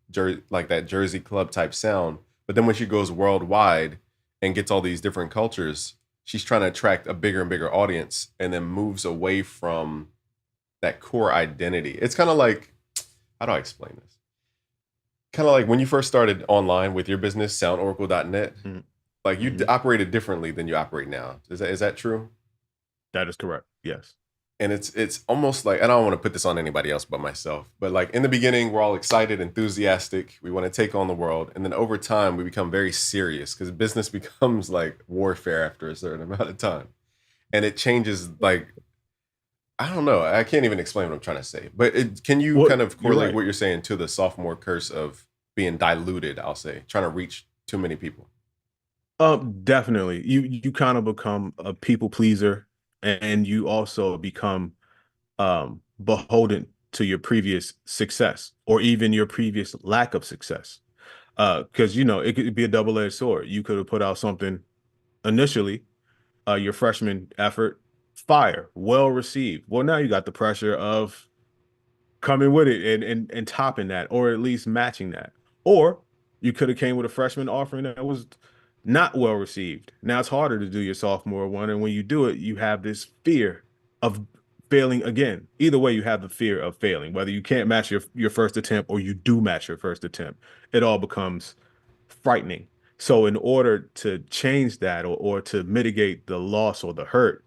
[SPEAKER 2] like that Jersey Club type sound, but then when she goes worldwide and gets all these different cultures, she's trying to attract a bigger and bigger audience, and then moves away from that core identity. It's kind of like, how do I explain this? Kind of like when you first started online with your business, soundoracle.net,
[SPEAKER 3] Mhm.
[SPEAKER 2] like you
[SPEAKER 3] Mhm.
[SPEAKER 2] operated differently than you operate now. Is that true?
[SPEAKER 3] That is correct. Yes.
[SPEAKER 2] And it's almost like, I don't want to put this on anybody else but myself, but like in the beginning, we're all excited, enthusiastic. We want to take on the world. And then over time, we become very serious because business becomes like warfare after a certain amount of time. And it changes like, I don't know. I can't even explain what I'm trying to say. But can you
[SPEAKER 3] Well,
[SPEAKER 2] kind of
[SPEAKER 3] you're
[SPEAKER 2] correlate
[SPEAKER 3] right.
[SPEAKER 2] what you're saying to the sophomore curse of being diluted, I'll say, trying to reach too many people?
[SPEAKER 3] Definitely. You kind of become a people pleaser, and you also become beholden to your previous success or even your previous lack of success. Because it could be a double-edged sword. You could have put out something initially, your freshman effort, fire, well received. Well, now you got the pressure of coming with it and topping that, or at least matching that. Or you could have came with a freshman offering that was not well received. Now it's harder to do your sophomore one, and when you do it, you have this fear of failing again. Either way, you have the fear of failing, whether you can't match your first attempt or you do match your first attempt. It all becomes frightening. So in order to change that, or to mitigate the loss or the hurt,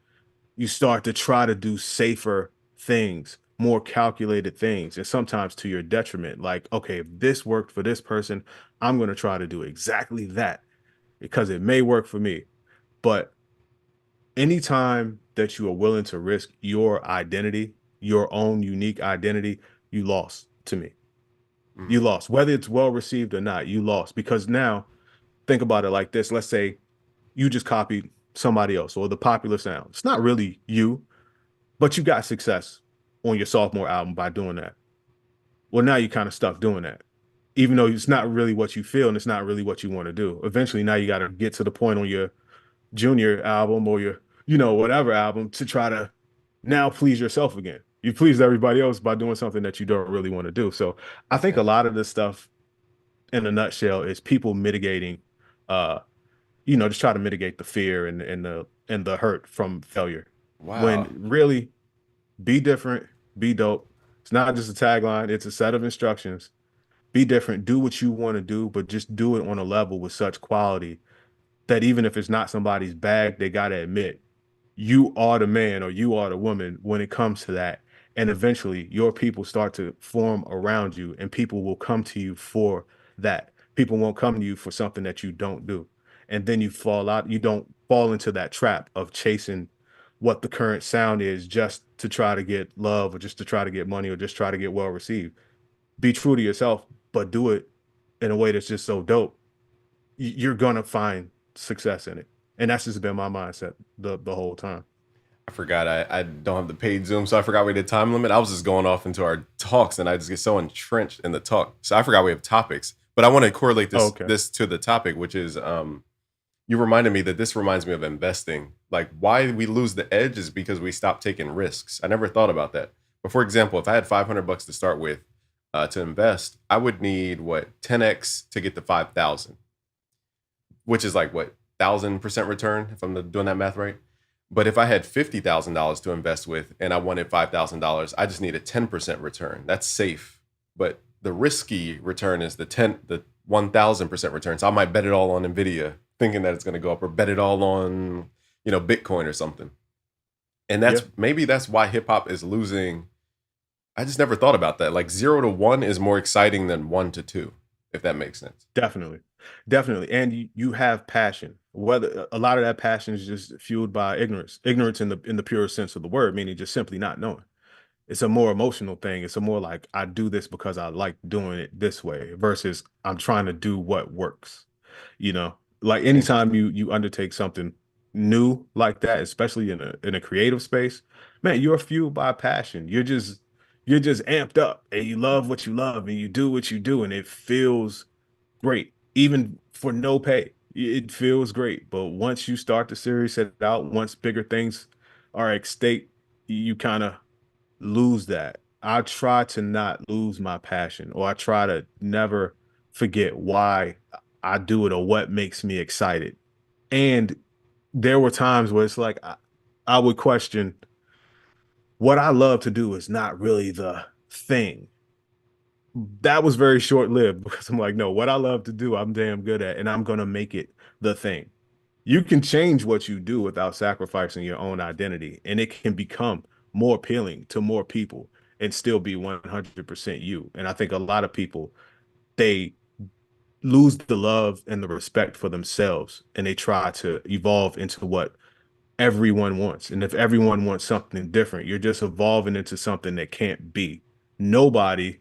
[SPEAKER 3] you start to try to do safer things, more calculated things, and sometimes to your detriment. Like, okay, if this worked for this person, I'm going to try to do exactly that because it may work for me. But anytime that you are willing to risk your identity, your own unique identity, you lost to me.
[SPEAKER 2] Mm,
[SPEAKER 3] You lost. Whether it's well received or not, you lost. Because now, think about it like this. Let's say you just copied somebody else or the popular sound. It's not really you, but you got success on your sophomore album by doing that. Well, now you're kind of stuck doing that, even though it's not really what you feel and it's not really what you want to do. Eventually, now you got to get to the point on your junior album or your, whatever album to try to now please yourself again. You pleased everybody else by doing something that you don't really want to do. So I think
[SPEAKER 2] okay.
[SPEAKER 3] a lot of this stuff in a nutshell is people mitigating, uh, just try to mitigate the fear and the hurt from failure. When
[SPEAKER 2] Wow.
[SPEAKER 3] really be different, be dope. It's not just a tagline, it's a set of instructions. Be different, do what you want to do, but just do it on a level with such quality that even if it's not somebody's bag, they got to admit you are the man or you are the woman when it comes to that. And eventually your people start to form around you and people will come to you for that. People won't come to you for something that you don't do. And then you don't fall into that trap of chasing what the current sound is just to try to get love or just to try to get money or just try to get well received. Be true to yourself, but do it in a way that's just so dope. You're gonna find success in it. And that's just been my mindset the whole time.
[SPEAKER 2] I forgot I don't have the paid Zoom, so I forgot we did time limit. I was just going off into our talks, and I just get so entrenched in the talk. So I forgot we have topics. But I want to correlate
[SPEAKER 3] Oh,
[SPEAKER 2] this
[SPEAKER 3] okay.
[SPEAKER 2] this to the topic, which is you reminded me that this reminds me of investing. Like why we lose the edge is because we stop taking risks. I never thought about that. But for example, if I had $500 to start with to invest, I would need what 10x to get to 5,000, which is like what 1,000% return if I'm doing that math right. But if I had $50,000 to invest with and I wanted $5,000, I just need a 10% return. That's safe. But the risky return is the 1,000% return. So I might bet it all on Nvidia, thinking that it's going to go up, or bet it all on Bitcoin or something. And
[SPEAKER 3] Yeah.
[SPEAKER 2] maybe that's why hip hop is losing. I just never thought about that. Like 0 to 1 is more exciting than 1 to 2, if that makes sense.
[SPEAKER 3] Definitely. Definitely. And you have passion. Whether a lot of that passion is just fueled by ignorance. Ignorance in the purest sense of the word, meaning just simply not knowing. It's a more emotional thing. It's a more like I do this because I like doing it this way versus I'm trying to do what works. You know, like anytime
[SPEAKER 2] Interesting.
[SPEAKER 3] you undertake something new like that, especially in a creative space, man, you're fueled by passion. You're just amped up and you love what you love and you do what you do and it feels great, even for no pay. It feels great. But once you start the series, set it out, once bigger things are at stake, you kind of lose that. I try to not lose my passion, or I try to never forget why I do it or what makes me excited. And there were times where it's like I would question what I love to do is not really the thing. That was very short lived because I'm like, no, what I love to do, I'm damn good at, and I'm gonna make it the thing. You can change what you do without sacrificing your own identity, and it can become more appealing to more people and still be 100% you. And I think a lot of people, they lose the love and the respect for themselves and they try to evolve into what everyone wants. And if everyone wants something different, you're just evolving into something that can't be. Nobody,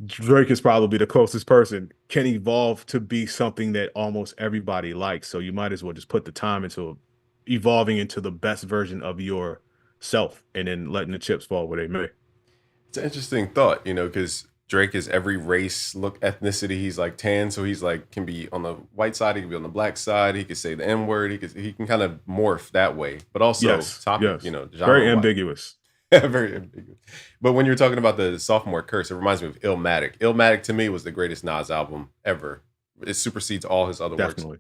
[SPEAKER 3] Drake is probably the closest person, can evolve to be something that almost everybody likes. So you might as well just put the time into evolving into the best version of yourself and then letting the chips fall where they may.
[SPEAKER 2] It's an interesting thought, because Drake is every race, look, ethnicity. He's like tan, so he's like can be on the white side, he can be on the black side. He could say the N word. He can kind of morph that way, but also
[SPEAKER 3] Yes,
[SPEAKER 2] topic,
[SPEAKER 3] yes. Very
[SPEAKER 2] genre wise.
[SPEAKER 3] ambiguous.
[SPEAKER 2] Very ambiguous. But when you're talking about the sophomore curse, it reminds me of Illmatic. Illmatic to me was the greatest Nas album ever. It supersedes all his other works,
[SPEAKER 3] Definitely.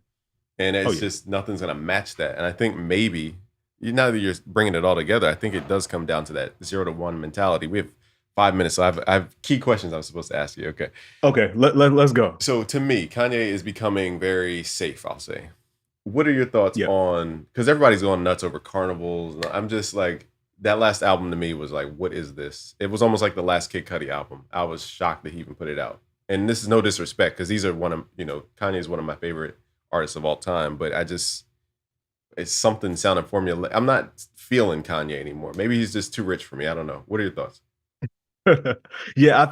[SPEAKER 2] and
[SPEAKER 3] Oh
[SPEAKER 2] it's
[SPEAKER 3] yeah.
[SPEAKER 2] just nothing's gonna match that. And I think maybe now that you're bringing it all together, I think it does come down to that 0 to 1 mentality. We have 5 minutes, so I have key questions I'm supposed to ask you. Okay,
[SPEAKER 3] Okay, let's go.
[SPEAKER 2] so to me, Kanye is becoming very safe. I'll say. What are your thoughts
[SPEAKER 3] Yeah.
[SPEAKER 2] on? Because everybody's going nuts over carnivals. I'm just like that last album to me was like, what is this? It was almost like the last Kid Cudi album. I was shocked that he even put it out. And this is no disrespect because these are Kanye is one of my favorite artists of all time. But it's something sounding formula. I'm not feeling Kanye anymore. Maybe he's just too rich for me. I don't know. What are your thoughts?
[SPEAKER 3] Yeah,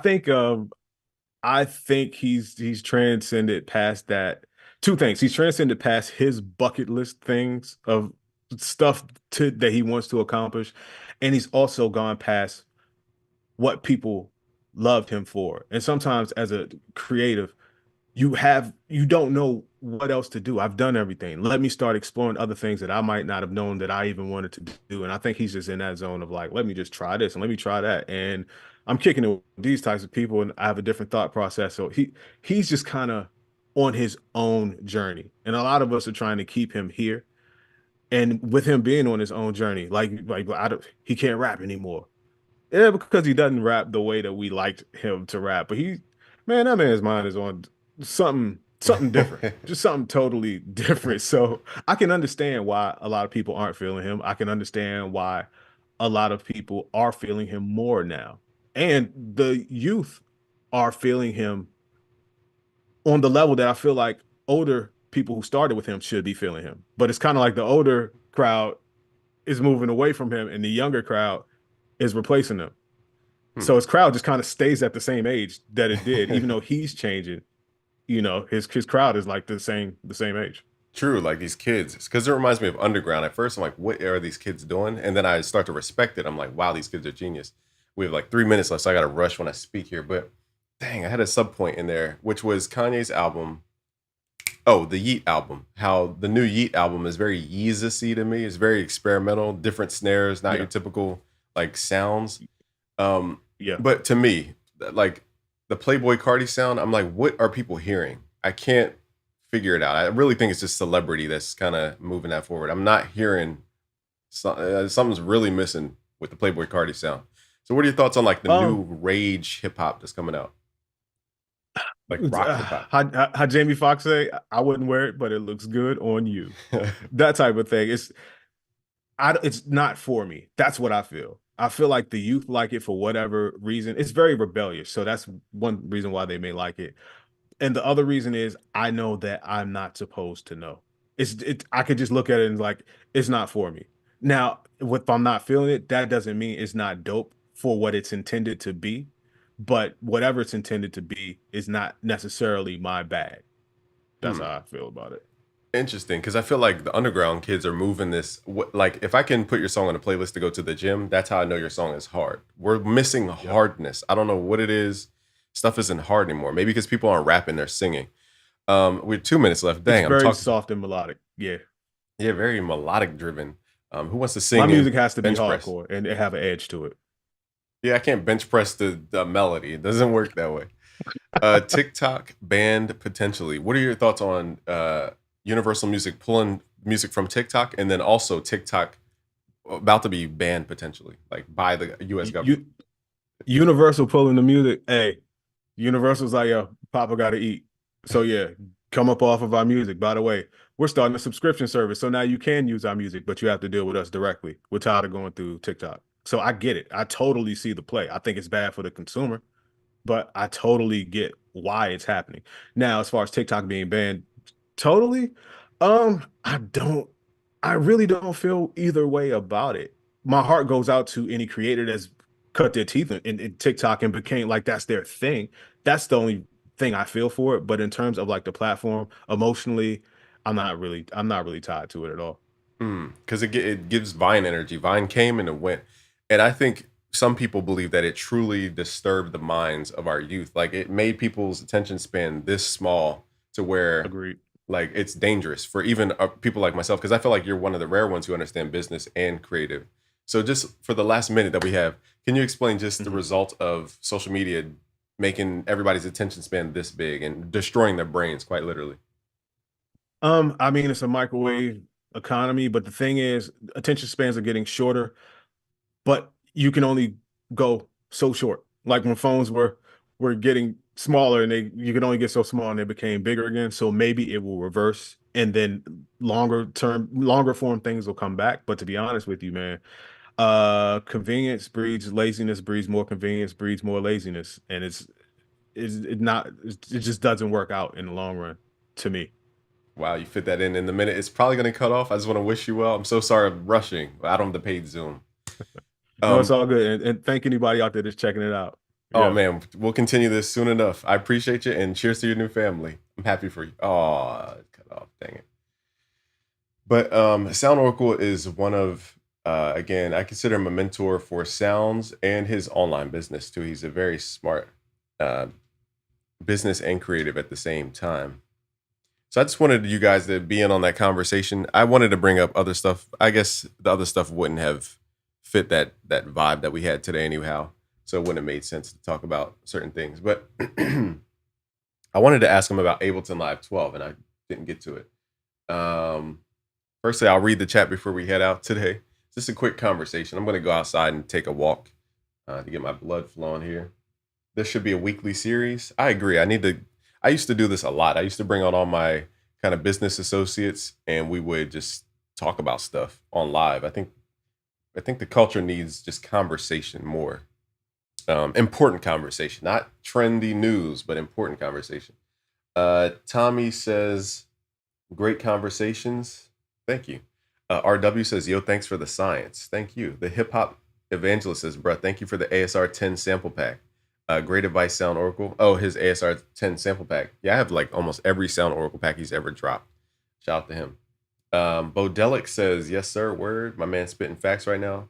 [SPEAKER 3] I think he's transcended past that. Two things. He's transcended past his bucket list things of stuff that he wants to accomplish, and he's also gone past what people loved him for. And sometimes as a creative, you don't know what else to do. I've done everything. Let me start exploring other things that I might not have known that I even wanted to do. And I think he's just in that zone of like, let me just try this and let me try that. And I'm kicking it with these types of people, and I have a different thought process. So he's just kind of on his own journey. And a lot of us are trying to keep him here. And with him being on his own journey, like he can't rap anymore. Yeah, because he doesn't rap the way that we liked him to rap. But man, that man's mind is on something different, just something totally different. So I can understand why a lot of people aren't feeling him. I can understand why a lot of people are feeling him more now. And the youth are feeling him on the level that I feel like older people who started with him should be feeling him. But it's kind of like the older crowd is moving away from him, and the younger crowd is replacing him.
[SPEAKER 2] Hmm.
[SPEAKER 3] So his crowd just kind of stays at the same age that it did, even though he's changing. His crowd is like the same age.
[SPEAKER 2] True, like these kids, because it reminds me of Underground. At first, I'm like, what are these kids doing? And then I start to respect it. I'm like, wow, these kids are genius. We have like 3 minutes left, so I got to rush when I speak here. But dang, I had a sub point in there, which was Kanye's album. Oh, the Yeet album. How the new Yeet album is very Yeezus-y to me. It's very experimental, different snares, not your
[SPEAKER 3] Yeah,
[SPEAKER 2] typical like sounds. Um,
[SPEAKER 3] yeah.
[SPEAKER 2] but to me, like the Playboy Cardi sound, I'm like, what are people hearing? I can't figure it out. I really think it's just celebrity that's kind of moving that forward. I'm not hearing something's really missing with the Playboy Cardi sound. So, what are your thoughts on like the new
[SPEAKER 3] Um,
[SPEAKER 2] rage hip hop that's coming out, like rock hip hop?
[SPEAKER 3] how Jamie Foxx say, "I wouldn't wear it, but it looks good on you." That type of thing. It's not for me. That's what I feel. I feel like the youth like it for whatever reason. It's very rebellious, so that's one reason why they may like it. And the other reason is I know that I'm not supposed to know. I could just look at it and like it's not for me. Now, if I'm not feeling it, that doesn't mean it's not dope for what it's intended to be. But whatever it's intended to be is not necessarily my bag. That's
[SPEAKER 2] Hmm.
[SPEAKER 3] how I feel about it.
[SPEAKER 2] Interesting, because I feel like the underground kids are moving this. Like, if I can put your song on a playlist to go to the gym, that's how I know your song is hard. We're missing
[SPEAKER 3] Yep.
[SPEAKER 2] hardness. I don't know what it is. Stuff isn't hard anymore. Maybe because people aren't rapping, they're singing. We have 2 minutes left.
[SPEAKER 3] It's
[SPEAKER 2] Dang, I'm
[SPEAKER 3] very
[SPEAKER 2] talking.
[SPEAKER 3] soft and melodic. Yeah.
[SPEAKER 2] Yeah, very melodic driven. Who wants to
[SPEAKER 3] My
[SPEAKER 2] sing in
[SPEAKER 3] music has to be
[SPEAKER 2] bench press?
[SPEAKER 3] hardcore and it have an edge to it.
[SPEAKER 2] Yeah, I can't bench press the melody. It doesn't work that way. TikTok banned potentially. What are your thoughts on Universal Music pulling music from TikTok, and then also TikTok about to be banned potentially, like by the U.S. government?
[SPEAKER 3] You Universal pulling the music. Hey, Universal's like, yo, Papa got to eat. So yeah, come up off of our music. By the way, we're starting a subscription service, so now you can use our music, but you have to deal with us directly. We're tired of going through TikTok. So I get it. I totally see the play. I think it's bad for the consumer, but I totally get why it's happening. Now, as far as TikTok being banned, totally, I don't, I really don't feel either way about it. My heart goes out to any creator that's cut their teeth in TikTok and became like that's their thing. That's the only thing I feel for it. But in terms of like the platform, emotionally, I'm not really tied to it at all.
[SPEAKER 2] Because it gives Vine energy. Vine came and it went, and I think some people believe that it truly disturbed the minds of our youth. Like it made people's attention span this small to where
[SPEAKER 3] Agreed.
[SPEAKER 2] like it's dangerous for even people like myself, because I feel like you're one of the rare ones who understand business and creative. So just for the last minute that we have, can you explain just the
[SPEAKER 3] Mhm.
[SPEAKER 2] result of social media making everybody's attention span this big and destroying their brains quite literally?
[SPEAKER 3] I mean, it's a microwave economy, but the thing is, attention spans are getting shorter, but you can only go so short. Like when phones were getting smaller and you could only get so small and they became bigger again. So maybe it will reverse and then longer form things will come back. But to be honest with you, man, convenience breeds laziness, breeds more convenience, breeds more laziness. And it just doesn't work out in the long run to me.
[SPEAKER 2] Wow, you fit that in the minute. It's probably going to cut off. I just want to wish you well. I'm so sorry I'm rushing. I don't have the paid Zoom.
[SPEAKER 3] No, it's
[SPEAKER 2] Um,
[SPEAKER 3] all good. And thank anybody out there that's checking it out.
[SPEAKER 2] oh
[SPEAKER 3] Yeah.
[SPEAKER 2] man, we'll continue this soon enough. I appreciate you and cheers to your new family. I'm happy for you. Oh, cut off. Dang it. But Sound Oracle is one of again, I consider him a mentor for sounds and his online business too. He's a very smart uh, business and creative at the same time. So I just wanted you guys to be in on that conversation. I wanted to bring up other stuff. I guess the other stuff wouldn't have fit that vibe that we had today anyhow. So it wouldn't have made sense to talk about certain things. But I wanted to ask him about Ableton Live 12, and I didn't get to it. Firstly, I'll read the chat before we head out today. Just a quick conversation. I'm going to go outside and take a walk to get my blood flowing here. This should be a weekly series. I agree. I used to do this a lot. I used to bring on all my kind of business associates, and we would just talk about stuff on live. I think the culture needs just conversation more. Important conversation, not trendy news, but important conversation. Tommy says, great conversations. Thank you. RW says, yo, thanks for the science. Thank you. The hip hop evangelist says, bruh, thank you for the ASR 10 sample pack. Great advice, Sound Oracle. Oh, his ASR 10 sample pack. Yeah, I have like almost every Sound Oracle pack he's ever dropped. Shout out to him. Bodelic says, yes, sir. Word. My man spitting facts right now.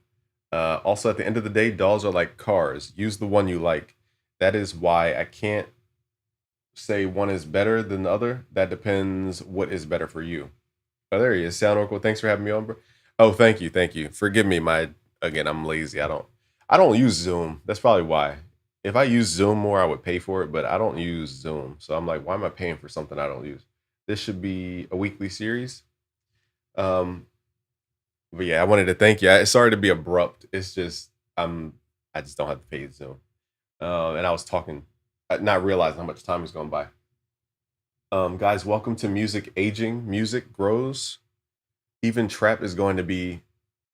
[SPEAKER 2] Also, at the end of the day, dolls are like cars. Use the one you like. That is why I can't say one is better than the other. That depends what is better for you. Oh, there he is. Sound Oracle. Thanks for having me on, bro. Oh, thank you. Thank you. Forgive me. Again, I'm lazy. I don't use Zoom. That's probably why. If I use Zoom more, I would pay for it, but I don't use Zoom. So I'm like, why am I paying for something I don't use? This should be a weekly series. But yeah, I wanted to thank you. Sorry to be abrupt. It's just I just don't have to pay Zoom. And I was talking, not realizing how much time has gone by. Guys, welcome to Music Aging. Music grows. Even trap is going to be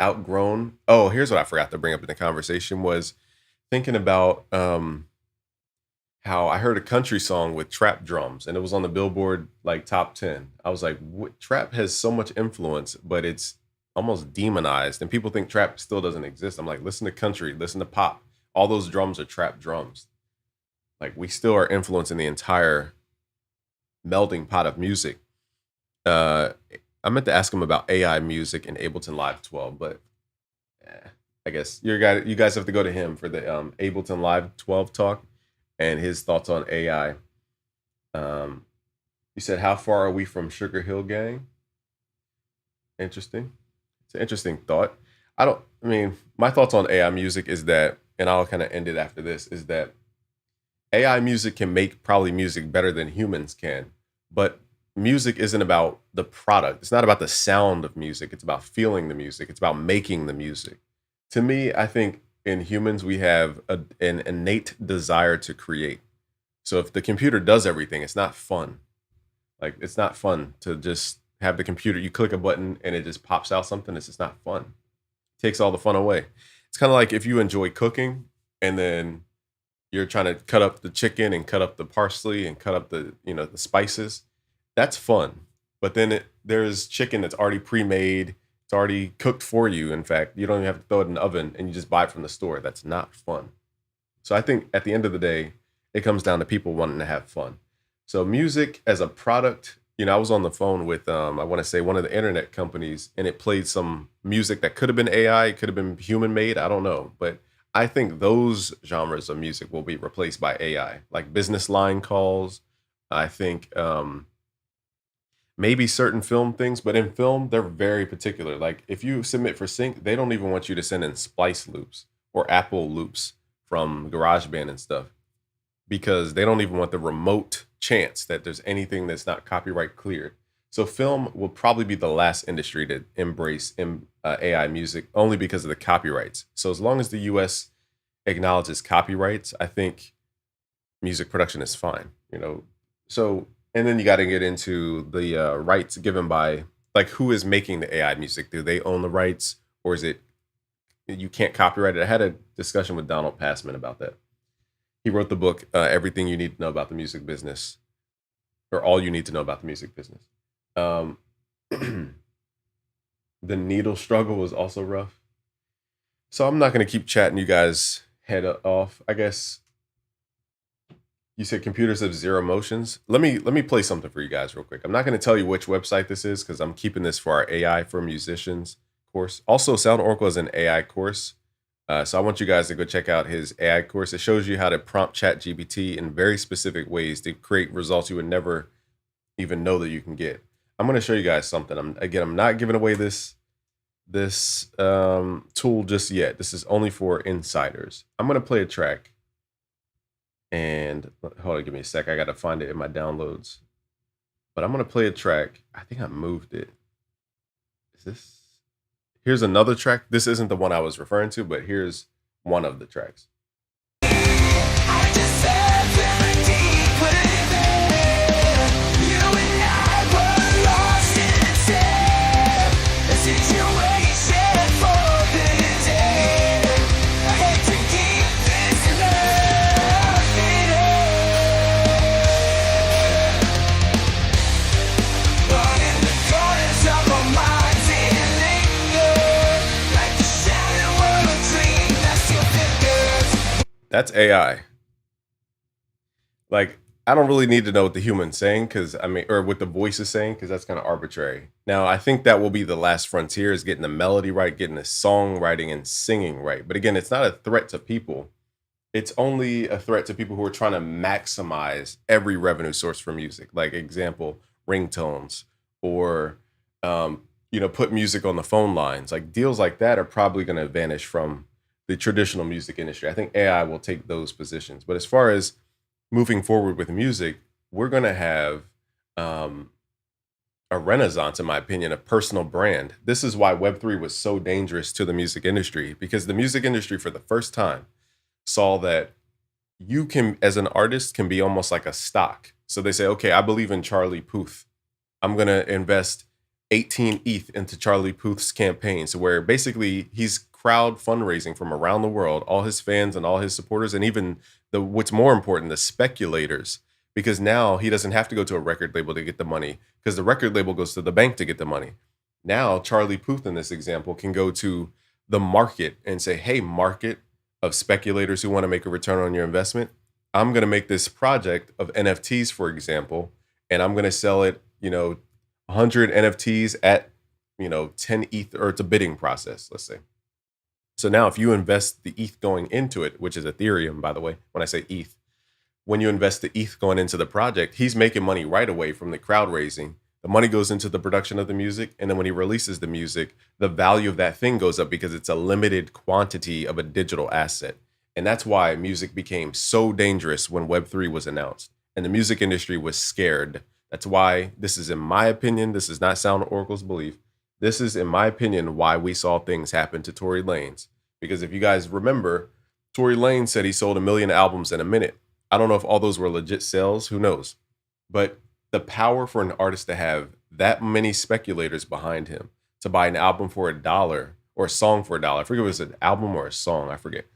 [SPEAKER 2] outgrown. Oh, here's what I forgot to bring up in the conversation was thinking about how I heard a country song with trap drums and it was on the Billboard like top 10. I was like, trap has so much influence, but it's almost demonized and people think trap still doesn't exist. I'm like, listen to country, listen to pop. All those drums are trap drums. Like we still are influencing the entire melding pot of music. I meant to ask him about AI music in Ableton Live 12, but I guess you guys have to go to him for the Ableton Live 12 talk and his thoughts on AI. You said, how far are we from Sugar Hill Gang? Interesting. It's an interesting thought. My thoughts on AI music is that, and I'll kind of end it after this, is that AI music can make probably music better than humans can, but music isn't about the product. It's not about the sound of music. It's about feeling the music. It's about making the music. To me, I think in humans, we have an innate desire to create. So if the computer does everything, it's not fun. Like, it's not fun to just have the computer, you click a button and it just pops out something. It's just not fun. It takes all the fun away. It's kind of like if you enjoy cooking and then you're trying to cut up the chicken and cut up the parsley and cut up the spices. That's fun. But then there's chicken that's already pre-made. It's already cooked for you. In fact, you don't even have to throw it in the oven and you just buy it from the store. That's not fun. So I think at the end of the day, it comes down to people wanting to have fun. So music as a product, I was on the phone with, I want to say one of the internet companies and it played some music that could have been AI, it could have been human made. I don't know. But I think those genres of music will be replaced by AI, like business line calls. I think maybe certain film things, but in film, they're very particular. Like if you submit for sync, they don't even want you to send in splice loops or Apple loops from GarageBand and stuff because they don't even want the remote chance that there's anything that's not copyright cleared. So film will probably be the last industry to embrace AI music only because of the copyrights. So as long as the US acknowledges copyrights, I think music production is fine, So, and then you got to get into the rights given by, like, who is making the AI music? Do they own the rights or is it, you can't copyright it? I had a discussion with Donald Passman about that. He wrote the book, Everything You Need to Know About the Music Business, or All You Need to Know About the Music Business. The needle struggle was also rough. So I'm not going to keep chatting you guys head off. I guess you said computers have zero emotions. Let me play something for you guys real quick. I'm not going to tell you which website this is because I'm keeping this for our AI for musicians course. Also, Sound Oracle is an AI course. So I want you guys to go check out his AI course. It shows you how to prompt ChatGPT in very specific ways to create results you would never even know that you can get. I'm going to show you guys something. I'm not giving away this tool just yet. This is only for insiders. I'm going to play a track. And hold on, give me a sec. I got to find it in my downloads. But I'm going to play a track. I think I moved it. Is this? Here's another track. This isn't the one I was referring to, but here's one of the tracks. That's AI. Like, I don't really need to know what the human's saying because or what the voice is saying because that's kind of arbitrary. Now, I think that will be the last frontier is getting the melody right, getting the songwriting and singing right. But again, it's not a threat to people. It's only a threat to people who are trying to maximize every revenue source for music. Like example, ringtones or put music on the phone lines. Like deals like that are probably going to vanish from the traditional music industry. I think AI will take those positions. But as far as moving forward with music, we're going to have a renaissance, in my opinion, of personal brand. This is why Web3 was so dangerous to the music industry, because the music industry for the first time saw that you can, as an artist, can be almost like a stock. So they say, okay, I believe in Charlie Puth. I'm going to invest 18 ETH into Charlie Puth's campaign. So where basically he's crowd fundraising from around the world, all his fans and all his supporters, and even what's more important, the speculators, because now he doesn't have to go to a record label to get the money because the record label goes to the bank to get the money. Now, Charlie Puth in this example can go to the market and say, hey, market of speculators who want to make a return on your investment, I'm going to make this project of NFTs, for example, and I'm going to sell it, 100 NFTs at, 10 ETH, or it's a bidding process, let's say. So now if you invest the ETH going into it, which is Ethereum, by the way, when I say ETH, when you invest the ETH going into the project, he's making money right away from the crowd raising. The money goes into the production of the music. And then when he releases the music, the value of that thing goes up because it's a limited quantity of a digital asset. And that's why music became so dangerous when Web3 was announced. And the music industry was scared. That's why, this is in my opinion, this is not Sound Oracle's belief. This is, in my opinion, why we saw things happen to Tory Lanez. Because if you guys remember, Tory Lanez said he sold 1 million albums in a minute. I don't know if all those were legit sales, who knows? But the power for an artist to have that many speculators behind him, to buy an album for $1 or a song for $1. I forget if it was an album or a song, I forget.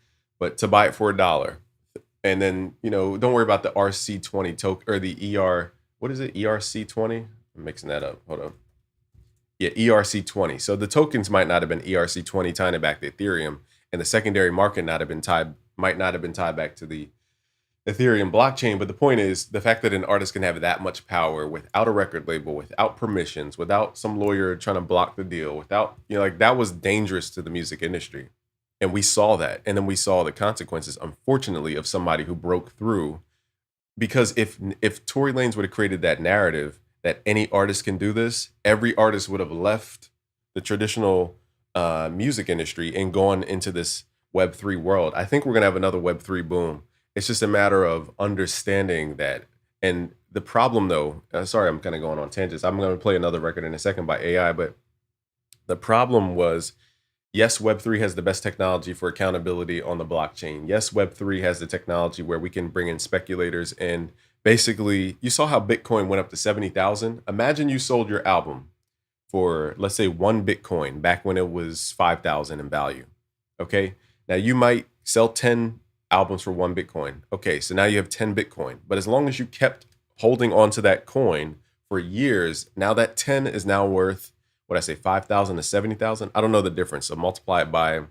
[SPEAKER 2] But to buy it for $1. And then, don't worry about the RC20 token or the what is it? ERC20? I'm mixing that up. Hold on. Yeah, ERC20. So the tokens might not have been ERC20 tying it back to Ethereum, and the secondary market might not have been tied back to the Ethereum blockchain. But the point is the fact that an artist can have that much power without a record label, without permissions, without some lawyer trying to block the deal, without, that was dangerous to the music industry. And we saw that. And then we saw the consequences, unfortunately, of somebody who broke through. Because if Tory Lanez would have created that narrative that any artist can do this, every artist would have left the traditional music industry and gone into this Web3 world. I think we're going to have another Web3 boom. It's just a matter of understanding that. And the problem, though, sorry, I'm kind of going on tangents. I'm going to play another record in a second by AI, but the problem was, yes, Web3 has the best technology for accountability on the blockchain. Yes, Web3 has the technology where we can bring in speculators. And basically, you saw how Bitcoin went up to 70,000. Imagine you sold your album for, let's say, 1 Bitcoin back when it was 5,000 in value. Okay. Now you might sell 10 albums for 1 Bitcoin. Okay. So now you have 10 Bitcoin. But as long as you kept holding on to that coin for years, now that 10 is now worth, what I say, 5,000 to 70,000. I don't know the difference. So multiply it by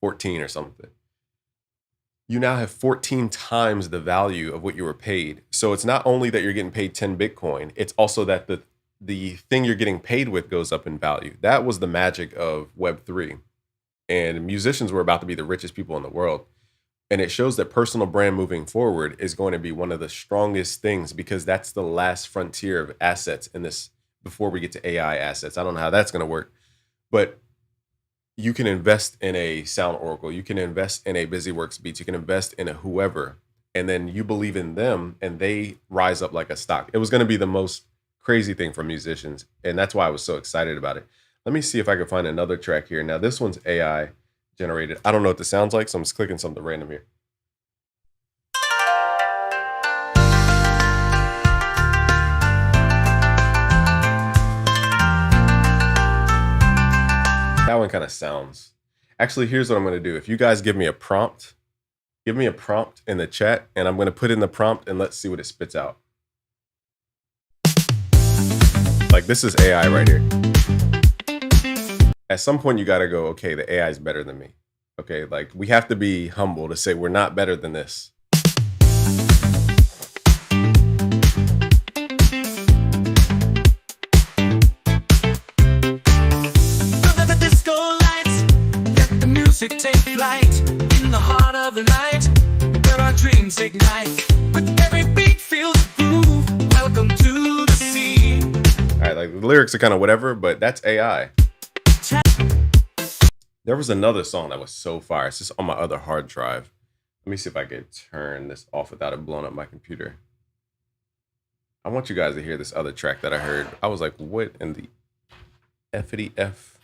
[SPEAKER 2] 14 or something. You now have 14 times the value of what you were paid. So it's not only that you're getting paid 10 Bitcoin, it's also that the thing you're getting paid with goes up in value. That was the magic of Web3. And musicians were about to be the richest people in the world. And it shows that personal brand moving forward is going to be one of the strongest things, because that's the last frontier of assets in this, before we get to AI assets. I don't know how that's going to work, but you can invest in a Sound Oracle. You can invest in a BusyWorks Beats. You can invest in a whoever, and then you believe in them and they rise up like a stock. It was going to be the most crazy thing for musicians. And that's why I was so excited about it. Let me see if I can find another track here. Now this one's AI generated. I don't know what this sounds like, so I'm just clicking something random here. That one kind of sounds. Actually, here's what I'm going to do. If you guys give me a prompt in the chat, and I'm going to put in the prompt and let's see what it spits out. Like, this is AI right here. At some point, you got to go, okay, the AI is better than me. Okay, like we have to be humble to say we're not better than this.
[SPEAKER 1] Under the disco lights, let the music take flight. In the heart of the night, where our dreams ignite. With every beat, feel the groove. Welcome to the sea.
[SPEAKER 2] All right, like the lyrics are kind of whatever, but that's AI. There was another song that was so fire. It's just on my other hard drive. Let me see if I can turn this off without it blowing up my computer. I want you guys to hear this other track that I heard. I was like, what in the F-itty F?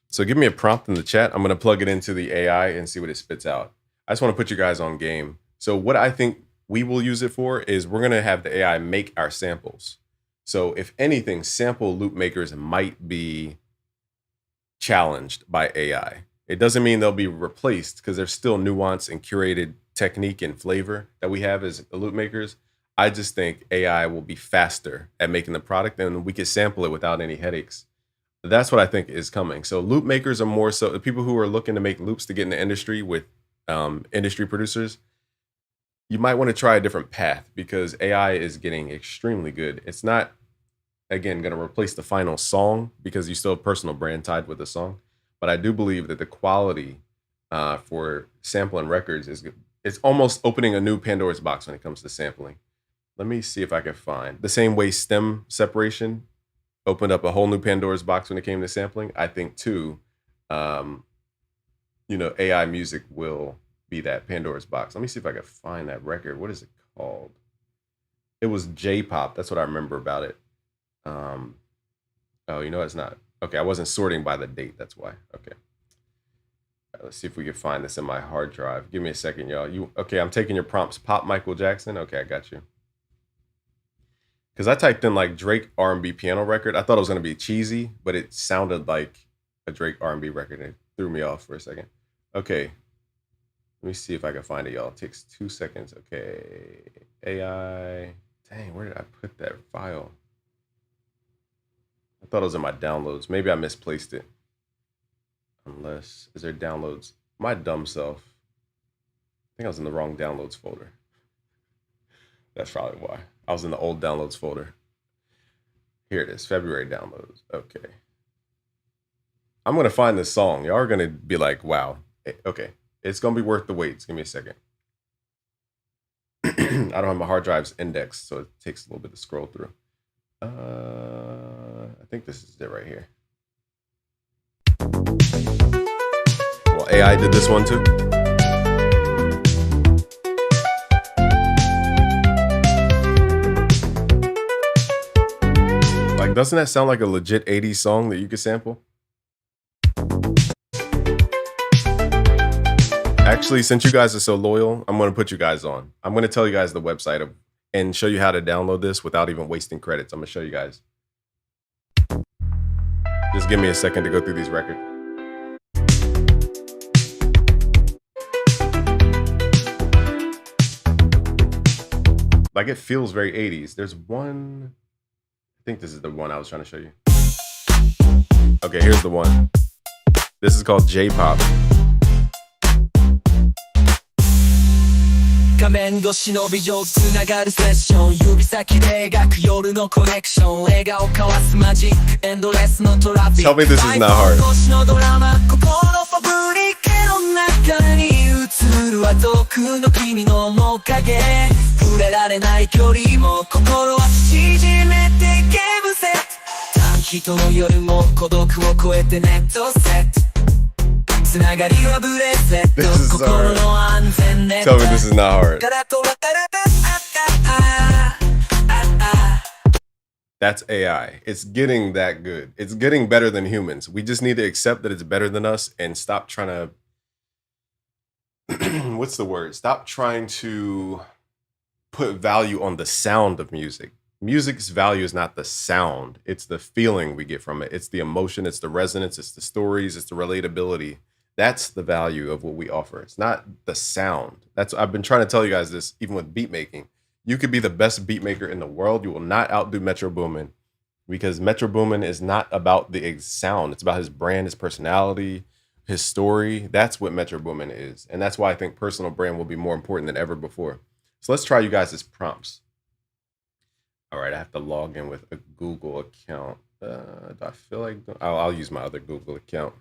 [SPEAKER 2] So give me a prompt in the chat. I'm going to plug it into the AI and see what it spits out. I just want to put you guys on game. So what I think we will use it for is we're going to have the AI make our samples. So if anything, sample loop makers might be challenged by AI. It doesn't mean they'll be replaced because there's still nuance and curated technique and flavor that we have as loop makers. I just think AI will be faster at making the product and we can sample it without any headaches. That's what I think is coming. So loop makers are more so the people who are looking to make loops to get in the industry with industry producers. You might want to try a different path because AI is getting extremely good. It's not, again, going to replace the final song because you still have personal brand tied with the song. But I do believe that the quality for sampling records it's almost opening a new Pandora's box when it comes to sampling. Let me see if I can find the same way stem separation opened up a whole new Pandora's box when it came to sampling. I think too, AI music will be that Pandora's box. Let me see if I can find that record. What is it called? It was J-pop. That's what I remember about it. It's not. Okay, I wasn't sorting by the date. That's why. Okay. Let's see if we can find this in my hard drive. Give me a second, y'all. Okay, I'm taking your prompts. Pop Michael Jackson. Okay, I got you. Because I typed in like Drake R&B piano record. I thought it was going to be cheesy, but it sounded like a Drake R&B record. It threw me off for a second. Okay. Let me see if I can find it, y'all. It takes 2 seconds. Okay. AI. Dang, where did I put that file? I thought it was in my downloads. Maybe I misplaced it. Is there downloads? My dumb self. I think I was in the wrong downloads folder. That's probably why. I was in the old downloads folder. Here it is, February downloads. Okay. I'm going to find this song. Y'all are going to be like, wow. Okay. It's going to be worth the wait. Just give me a second. I don't have my hard drives indexed, so it takes a little bit to scroll through. I think this is it right here. Well, AI did this one too. Like, doesn't that sound like a legit 80s song that you could sample? Actually, since you guys are so loyal, I'm going to put you guys on. I'm going to tell you guys the website and show you how to download this without even wasting credits. I'm going to show you guys. Just give me a second to go through these records. Like, it feels very 80s. There's one, I think this is the one I was trying to show you. Okay, here's the one. This is called J-pop.
[SPEAKER 1] 画面越しの美女つながるセッション指先で描く夜のコネクション笑顔交わすマジックエンドレスのトラフィック
[SPEAKER 2] Tell me this is not hard.
[SPEAKER 1] 越しのドラマ心ファブリケの中に映るは遠くの君の面影触れられない距離も心は縮めてゲームセット短人の夜も孤独を超えてネットセット Tell me
[SPEAKER 2] this is not hard. That's AI. It's getting that good. It's getting better than humans. We just need to accept that it's better than us and stop trying to what's the word? Stop trying to put value on the sound of music. Music's value is not the sound. It's the feeling we get from it. It's the emotion, it's the resonance, it's the stories, it's the relatability. That's the value of what we offer. It's not the sound. I've been trying to tell you guys this even with beat making. You could be the best beat maker in the world. You will not outdo Metro Boomin because Metro Boomin is not about the sound. It's about his brand, his personality, his story. That's what Metro Boomin is. And that's why I think personal brand will be more important than ever before. So let's try you guys' prompts. All right, I have to log in with a Google account. Do I feel like I'll use my other Google account.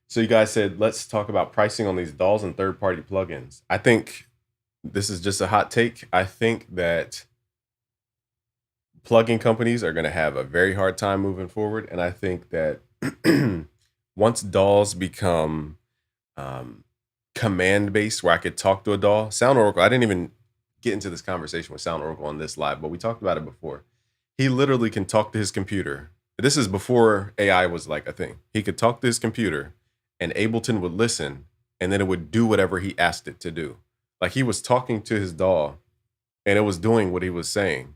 [SPEAKER 2] So you guys said, let's talk about pricing on these dolls and third-party plugins. I think this is just a hot take. I think that plugin companies are going to have a very hard time moving forward. And I think that once dolls become command-based, where I could talk to a doll, Sound Oracle, I didn't even get into this conversation with Sound Oracle on this live, but we talked about it before. He literally can talk to his computer. This is before AI was like a thing. He could talk to his computer and Ableton would listen and then it would do whatever he asked it to do. Like he was talking to his doll and it was doing what he was saying.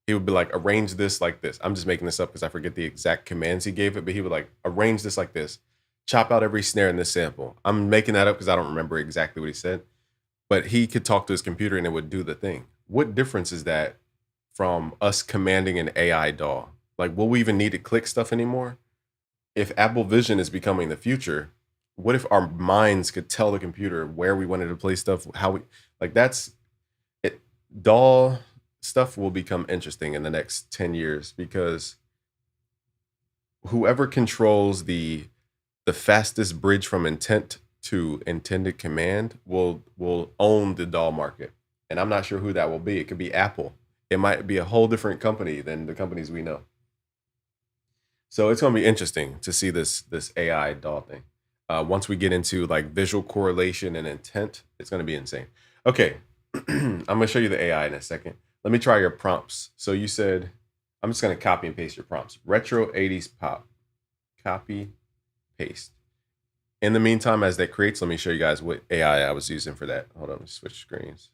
[SPEAKER 2] He would be like, arrange this like this. I'm just making this up because I forget the exact commands he gave it, but he would like, arrange this like this. Chop out every snare in this sample. I'm making that up because I don't remember exactly what he said, but he could talk to his computer and it would do the thing. What difference is that from us commanding an AI doll? Like, will we even need to click stuff anymore? If Apple Vision is becoming the future, what if our minds could tell the computer where we wanted to play stuff, how we, like that's it. Doll stuff will become interesting in the next 10 years because whoever controls the fastest bridge from intent to intended command will own the doll market. And I'm not sure who that will be. It could be Apple. It might be a whole different company than the companies we know. So it's going to be interesting to see this AI doll thing. Once we get into like visual correlation and intent, it's going to be insane. Okay, I'm going to show you the AI in a second. Let me try your prompts. So you said, I'm just going to copy and paste your prompts. Retro 80s pop. Copy, paste. In the meantime, as that creates, let me show you guys what AI I was using for that. Hold on, let me switch screens.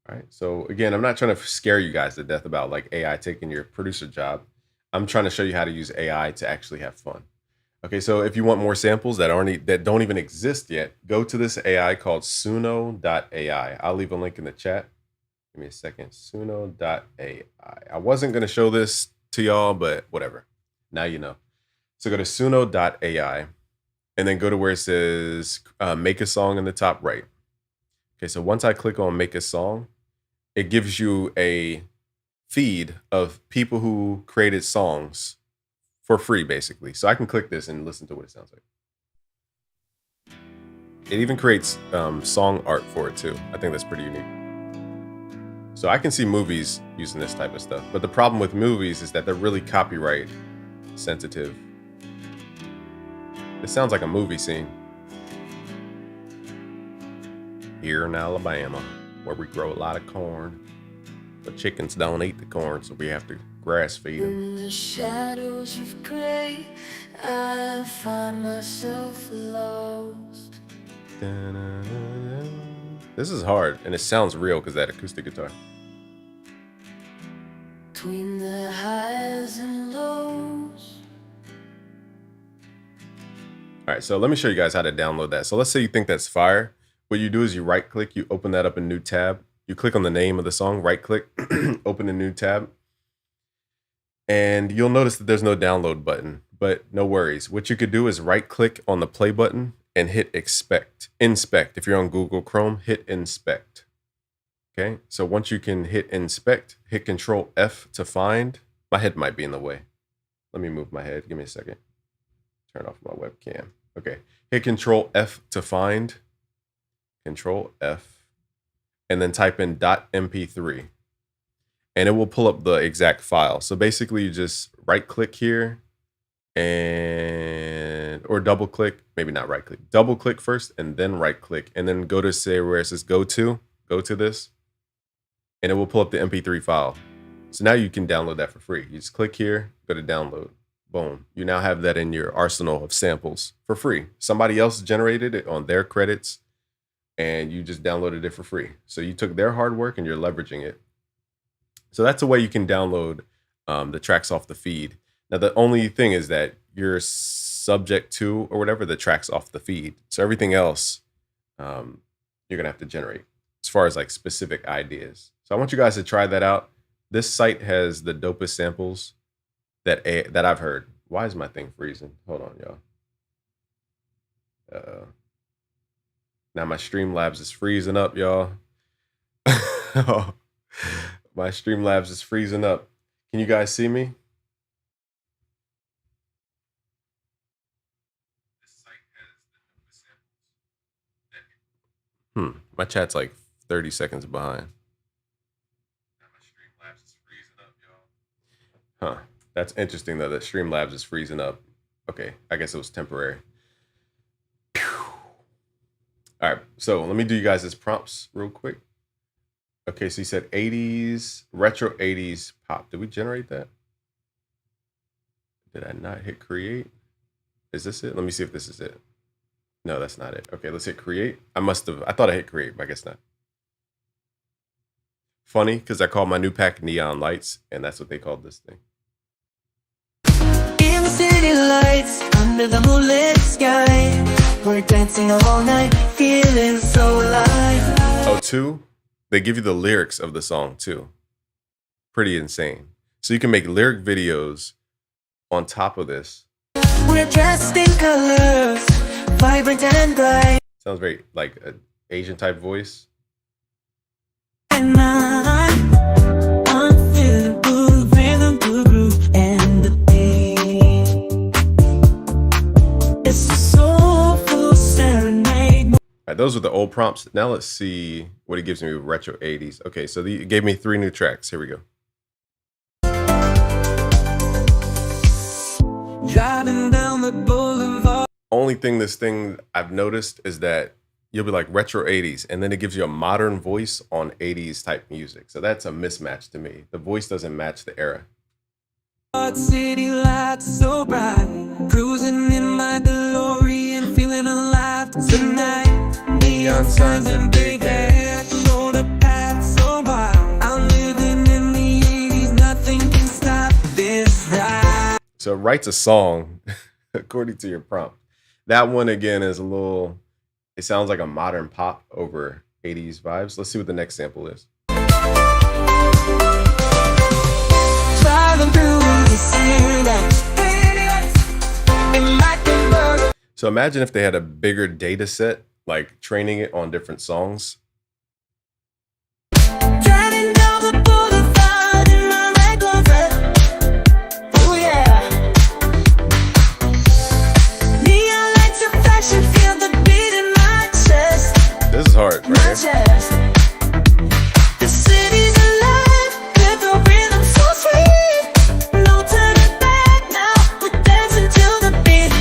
[SPEAKER 2] All right, so again, I'm not trying to scare you guys to death about like AI taking your producer job. I'm trying to show you how to use AI to actually have fun. Okay, so if you want more samples that don't even exist yet, go to this AI called Suno.ai. I'll leave a link in the chat. Give me a second. Suno.ai. I wasn't going to show this to y'all, but whatever. Now you know. So go to Suno.ai and then go to where it says make a song in the top right. Okay, so once I click on make a song, it gives you a feed of people who created songs for free, basically. So I can click this and listen to what it sounds like. It even creates song art for it too. I think that's pretty unique. So I can see movies using this type of stuff. But the problem with movies is that they're really copyright sensitive. It sounds like a movie scene. Here in Alabama, where we grow a lot of corn, but chickens don't eat the corn, so we have to grass feed them.
[SPEAKER 1] In the shadows of gray, I find myself lost.
[SPEAKER 2] This is hard, and it sounds real because that acoustic guitar.
[SPEAKER 1] Between the highs and lows.
[SPEAKER 2] All right, so let me show you guys how to download that. So let's say you think that's fire. What you do is you right click, you open that up in a new tab. You click on the name of the song, right click, open a new tab. And you'll notice that there's no download button, but no worries. What you could do is right click on the play button and hit inspect. If you're on Google Chrome, hit inspect. Okay, so once you can hit inspect, hit Control F to find. My head might be in the way. Let me move my head, give me a second. Turn off my webcam. Okay, hit Control F to find. Control F, and then type in .mp3, and it will pull up the exact file. So basically, you just right click here, or double click. Maybe not right click. Double click first, and then right click, and then go to say where it says go to this, and it will pull up the MP3 file. So now you can download that for free. You just click here, go to download. Boom. You now have that in your arsenal of samples for free. Somebody else generated it on their credits, and you just downloaded it for free. So you took their hard work and you're leveraging it. So that's a way you can download the tracks off the feed. Now, the only thing is that you're subject to, or whatever, the tracks off the feed. So everything else, you're gonna have to generate as far as like specific ideas. So I want you guys to try that out. This site has the dopest samples that I've heard Why is my thing freezing? Hold on, y'all. Now my Streamlabs is freezing up, y'all. My Streamlabs is freezing up. Can you guys see me? My chat's like 30 seconds behind. Huh. That's interesting though, that Streamlabs is freezing up. Okay, I guess it was temporary. Phew. All right, so let me do you guys' prompts real quick. Okay, so you said 80s, retro 80s pop. Did we generate that? Did I not hit create? Is this it? Let me see if this is it. No, that's not it. Okay, let's hit create. I thought I hit create, but I guess not. Funny, because I called my new pack Neon Lights, and that's what they called this thing.
[SPEAKER 1] In the city lights, under the moonlit sky, we're dancing all night, feeling so alive.
[SPEAKER 2] Oh, two? They give you the lyrics of the song too. Pretty insane. So you can make lyric videos on top of this.
[SPEAKER 1] We're dressed in colors, vibrant and bright.
[SPEAKER 2] Sounds very like an Asian type voice.
[SPEAKER 1] And I'm feeling good, rhythm, groove, and the beat. It's a soulful serenade.
[SPEAKER 2] All right, those are the old prompts. Now let's see what it gives me with retro 80s. Okay, so it gave me 3 new tracks. Here we go.
[SPEAKER 1] Driving down the boulevard.
[SPEAKER 2] Only thing this thing I've noticed is that you'll be like retro 80s, and then it gives you a modern voice on 80s type music. So that's a mismatch to me. The voice doesn't match the era.
[SPEAKER 1] City lights so bright, cruising in my DeLorean, feeling alive tonight. Neon signs and big hair, shoulder pads so wild. I'm living in the 80s, nothing can stop this ride.
[SPEAKER 2] So it writes a song according to your prompt. That one again is a little, it sounds like a modern pop over 80s vibes. Let's see what the next sample is.
[SPEAKER 1] Driving through the city,
[SPEAKER 2] So imagine if they had a bigger data set, like training it on different songs.
[SPEAKER 1] driving down the boulevard in my red Corvette. Oh yeah. Neon lights are flashing, feel the beat in my chest.
[SPEAKER 2] This is hard,
[SPEAKER 1] My
[SPEAKER 2] right?
[SPEAKER 1] chest. The city's alive with the rhythm so sweet. No turning back now. We're dancing to the beat,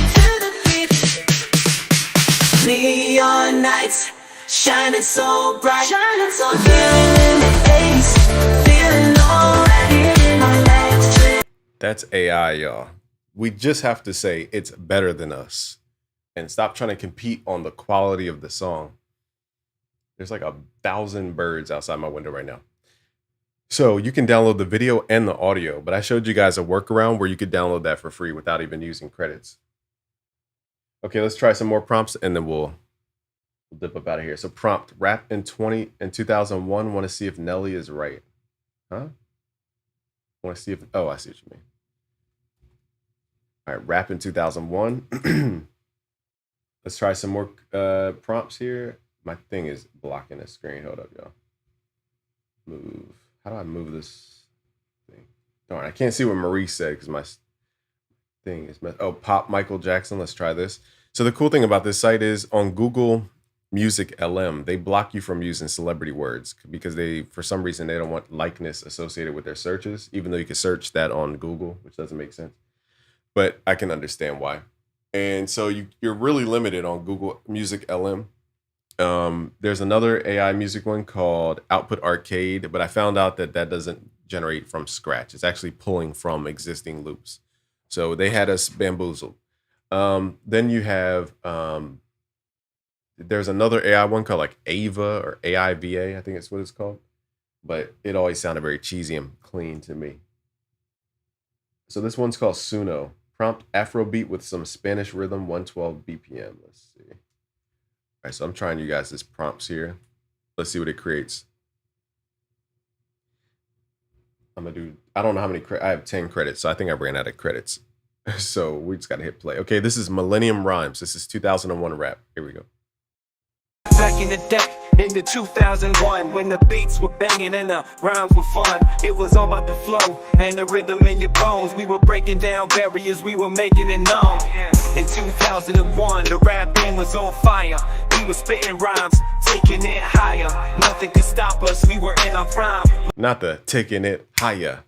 [SPEAKER 1] Neon nights shining so bright, feeling in the face, feeling alright in my legs.
[SPEAKER 2] That's AI, y'all. We just have to say it's better than us and stop trying to compete on the quality of the song. There's like 1,000 birds outside my window right now. So you can download the video and the audio, but I showed you guys a workaround where you could download that for free without even using credits. Okay, let's try some more prompts and then we'll dip up out of here. So prompt, rap in 2001. Want to see if Nelly is right. Huh? Want to see if, oh, I see what you mean. All right, rap in 2001. Let's try some more prompts here. My thing is blocking the screen. Hold up, y'all. Move. How do I move this thing? Darn, I can't see what Marie said because my thing is messed. Oh, pop Michael Jackson. Let's try this. So the cool thing about this site is on Google Music LM, they block you from using celebrity words because they, for some reason, they don't want likeness associated with their searches, even though you can search that on Google, which doesn't make sense. But I can understand why. And so you're really limited on Google Music LM. There's another AI music one called Output Arcade, but I found out that that doesn't generate from scratch. It's actually pulling from existing loops. So they had us bamboozled. Then you have, there's another AI one called like Ava or AIVA, I think it's what it's called. But it always sounded very cheesy and clean to me. So this one's called Suno. Prompt Afrobeat with some Spanish rhythm, 112 BPM. Let's see. All right, so I'm trying you guys' prompts here. Let's see what it creates. I'm gonna do, I don't know how many, I have 10 credits, so I think I ran out of credits. So we just gotta hit play. Okay, this is Millennium Rhymes. This is 2001 rap. Here we go.
[SPEAKER 4] Back in the day, in the 2001, when the beats were banging and the rhymes were fun, it was all about the flow and the rhythm in your bones. We were breaking down barriers, we were making it known. In 2001, the rap game was on fire. We were spitting rhymes, taking it higher. Nothing could stop us, we were in our prime.
[SPEAKER 2] Not the taking it higher.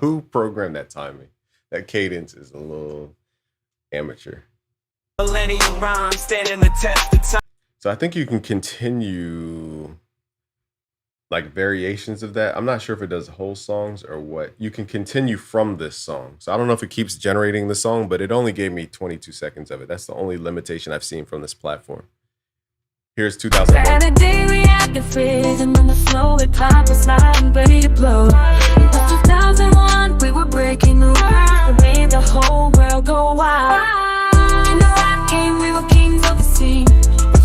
[SPEAKER 2] Who programmed that timing? That cadence is a little amateur.
[SPEAKER 4] Millennium rhymes standing the test of time.
[SPEAKER 2] So I think you can continue like variations of that. I'm not sure if it does whole songs or what. You can continue from this song. So I don't know if it keeps generating the song, but it only gave me 22 seconds of it. That's the only limitation I've seen from this platform. Here's 2001.
[SPEAKER 5] And a day we had the rhythm and the flow, it pop was sliding, ready to blow. It was 2001, we were breaking the rules, we made the whole world go wild. In the rap game, we were kings of the scene.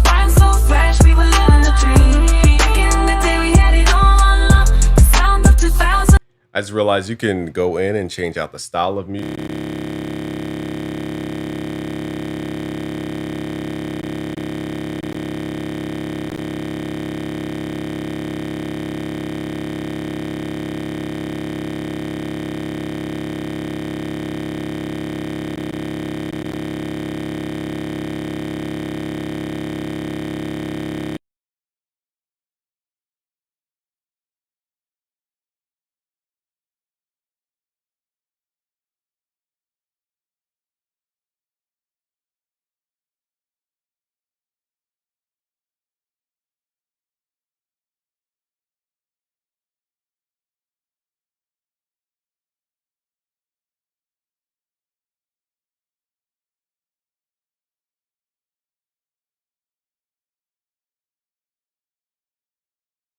[SPEAKER 5] Flying so fresh, we were living the dream. Back in the day, we had it all on lock. The sound of 2000.
[SPEAKER 2] I just realized you can go in and change out the style of music.